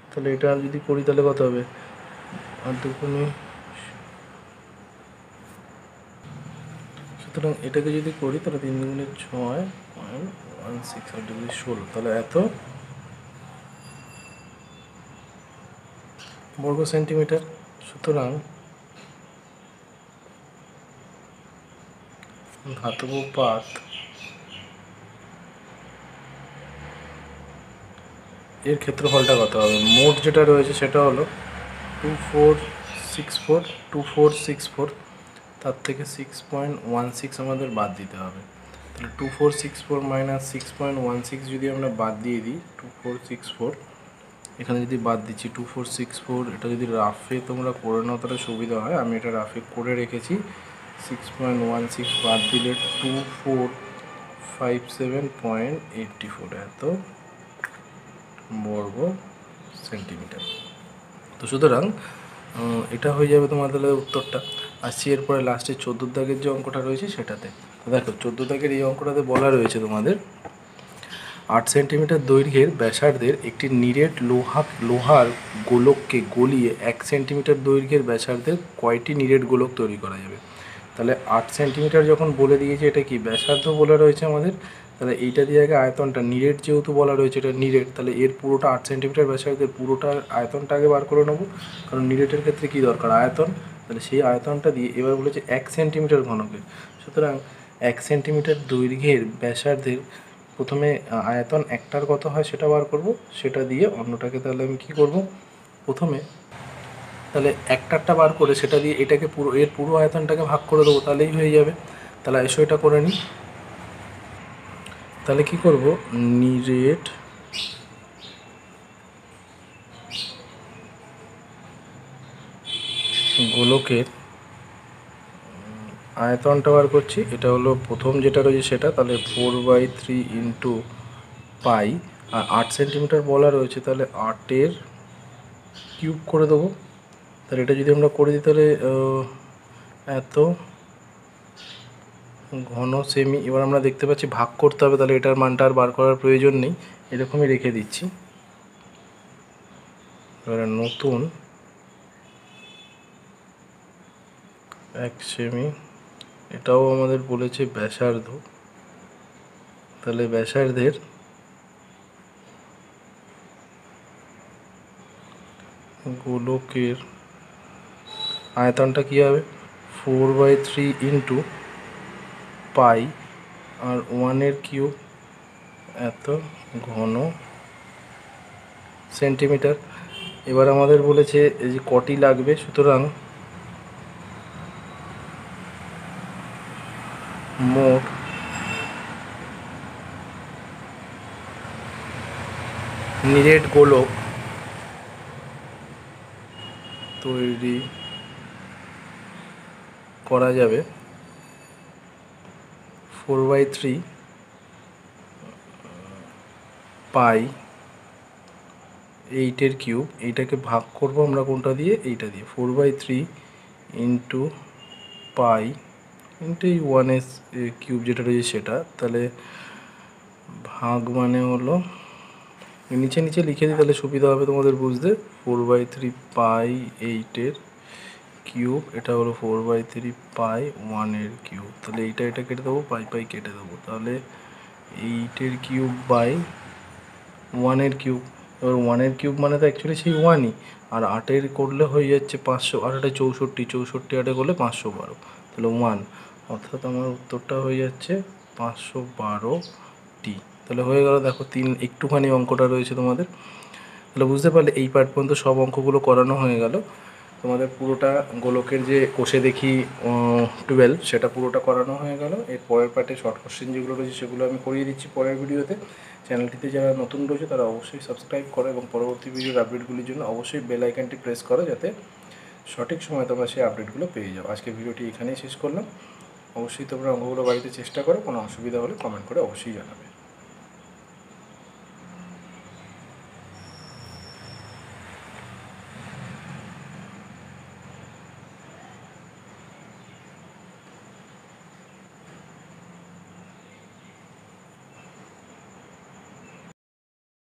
তাহলে এটা যদি করি তাহলে কত হবে, আর দুগুণে, সুতরাং এটাকে যদি করি তাহলে 3 দুগুণে 6.16, আর যদি 16, তাহলে এত বর্গ সেন্টিমিটার। সুতরাং ধাতব পাত এর ক্ষেত্রফলটা কত হবে, মোট যেটা রয়েছে সেটা হলো 2464, তার থেকে 6.16 আমাদের বাদ দিতে হবে। তাহলে 2464 মাইনাস 6.16 যদি আমরা বাদ দিয়ে দিই, 2464 এখানে যদি বাদ দিচ্ছি 2464, এটা যদি রাফে তোমরা করে নাও তাহলে সুবিধা হয়, আমি এটা রাফে করে রেখেছি। 6.16 বাদ দিলে 2457.84 এত বর্গ সেন্টিমিটার। তো সুতরাং এটা হয়ে যাবে তোমার তাহলে উত্তরটা। আসছি এরপরে লাস্টে 14 দাগের যে অঙ্কটা রয়েছে সেটাতে। তো দেখো 14 দাগের এই অঙ্কটাতে বলা রয়েছে তোমাদের 8 সেন্টিমিটার দৈর্ঘ্যের ব্যাসার্ধের একটি নিরেট লোহার গোলককে গলিয়ে 1 সেন্টিমিটার দৈর্ঘ্যের ব্যাসার্ধের কয়টি নিরেট গোলক তৈরি করা যাবে। তাহলে 8 সেন্টিমিটার যখন বলে দিয়েছে, এটা কি ব্যাসার্ধ বলা রয়েছে আমাদের, তাহলে এইটা দিয়ে আগে আয়তনটা, নিরেট যেহেতু বলা রয়েছে এটা নিরেট, তাহলে এর পুরোটা 8 সেন্টিমিটার ব্যাসার্ধের পুরোটার আয়তনটা আগে বার করে নেবো, কারণ নিরেটের ক্ষেত্রে কী দরকার, আয়তন। তাহলে সেই আয়তনটা দিয়ে এবার বলেছে 1 সেন্টিমিটার ঘনকের। সুতরাং 1 সেন্টিমিটার দৈর্ঘ্যের ব্যাসার্ধের প্রথমে আয়তন একটার কত হয় সেটা বার করব, সেটা দিয়ে অন্যটাকে তাহলে আমি কী করব, প্রথমে তাহলে একটারটা বার করে সেটা দিয়ে এটাকে এর পুরো আয়তনটাকে ভাগ করে দেবো, তাহলেই হয়ে যাবে। তাহলে এসো এটা করে নিই। তাহলে কি করব, নিরেট গোলকের আয়তনটা বার করছি। এটা হলো প্রথম যেটা রয়েছে সেটা, তাহলে 4/3 ইন্টু পাই, আর 8 সেন্টিমিটার বলা রয়েছে, তাহলে 8-এর কিউব করে দেবো। তাহলে এটা যদি আমরা করে দিই তাহলে এত ঘন সেমি। এবার আমরা দেখতে পাচ্ছি ভাগ করতে হবে, তাহলে এটার মানটা আর বার করার প্রয়োজন নেই, এরকমই রেখে দিচ্ছি। এবারে নতুন 1 সেমি, এটাও আমাদের বলেছে ব্যাসার্ধ, তাহলে ব্যাসার্ধের গোলকের আয়তনটা কী হবে, 4/3 ইন্টু পাই আর 1-এর কিউব এত ঘন সেন্টিমিটার। এবার আমাদের বলেছে এই যে কটি লাগবে, সুতরাং মোট নিরেট গোলক তৈরি করা যাবে 4/3 পাই 8-এর কিউব। এইটাকে ভাগ করব আমরা কোনটা দিয়ে, এইটা দিয়ে, 4/3 ইন্টু পাই ইন্টু এই 1-এর কিউব যেটা রয়েছে সেটা, তাহলে ভাগ মানে হলো, নিচে নিচে লিখে দিই তাহলে সুবিধা হবে তোমাদের বুঝতে। 4/3 পাই 8-এর কিউব, এটা হলো 4/3 পাই 1-এর কিউব। তাহলে এটা কেটে দেবো, পাই পাই কেটে দেবো, তাহলে 8-এর কিউব বাই 1-এর কিউব। এবার 1-এর কিউব মানে তো অ্যাকচুয়ালি সেই 1ই, আর 8-এর করলে হয়ে যাচ্ছে 500, আর এটা 64, 64 করলে 512, তাহলে 1, অর্থাৎ আমার উত্তরটা হয়ে যাচ্ছে 512টি। তাহলে হয়ে গেল। দেখো একটুখানি অঙ্কটা রয়েছে তোমাদের, তাহলে বুঝতে পারলে এই পার্ট পর্যন্ত সব অঙ্কগুলো করানো হয়ে গেল। তোমাদের পুরোটা গোলকের যে কোষে দেখি 12 সেটা পুরোটা করানো হয়ে গেল। এর পরের পার্টে শর্ট কোশ্চেন যেগুলো রয়েছে সেগুলো আমি করিয়ে দিচ্ছি পরের ভিডিওতে। চ্যানেলটিতে যারা নতুন রয়েছে তারা অবশ্যই সাবস্ক্রাইব করো এবং পরবর্তী ভিডিওর আপডেটগুলির জন্য অবশ্যই বেল আইকনটি প্রেস করো, যাতে সঠিক সময় তোমরা সেই আপডেটগুলো পেয়ে যাও। আজকে ভিডিওটি এখানেই শেষ করলাম। অবশ্যই তোমরা অঙ্কগুলো বাড়িতে চেষ্টা করো, কোনো অসুবিধা হলে কমেন্ট করে অবশ্যই জানাবে।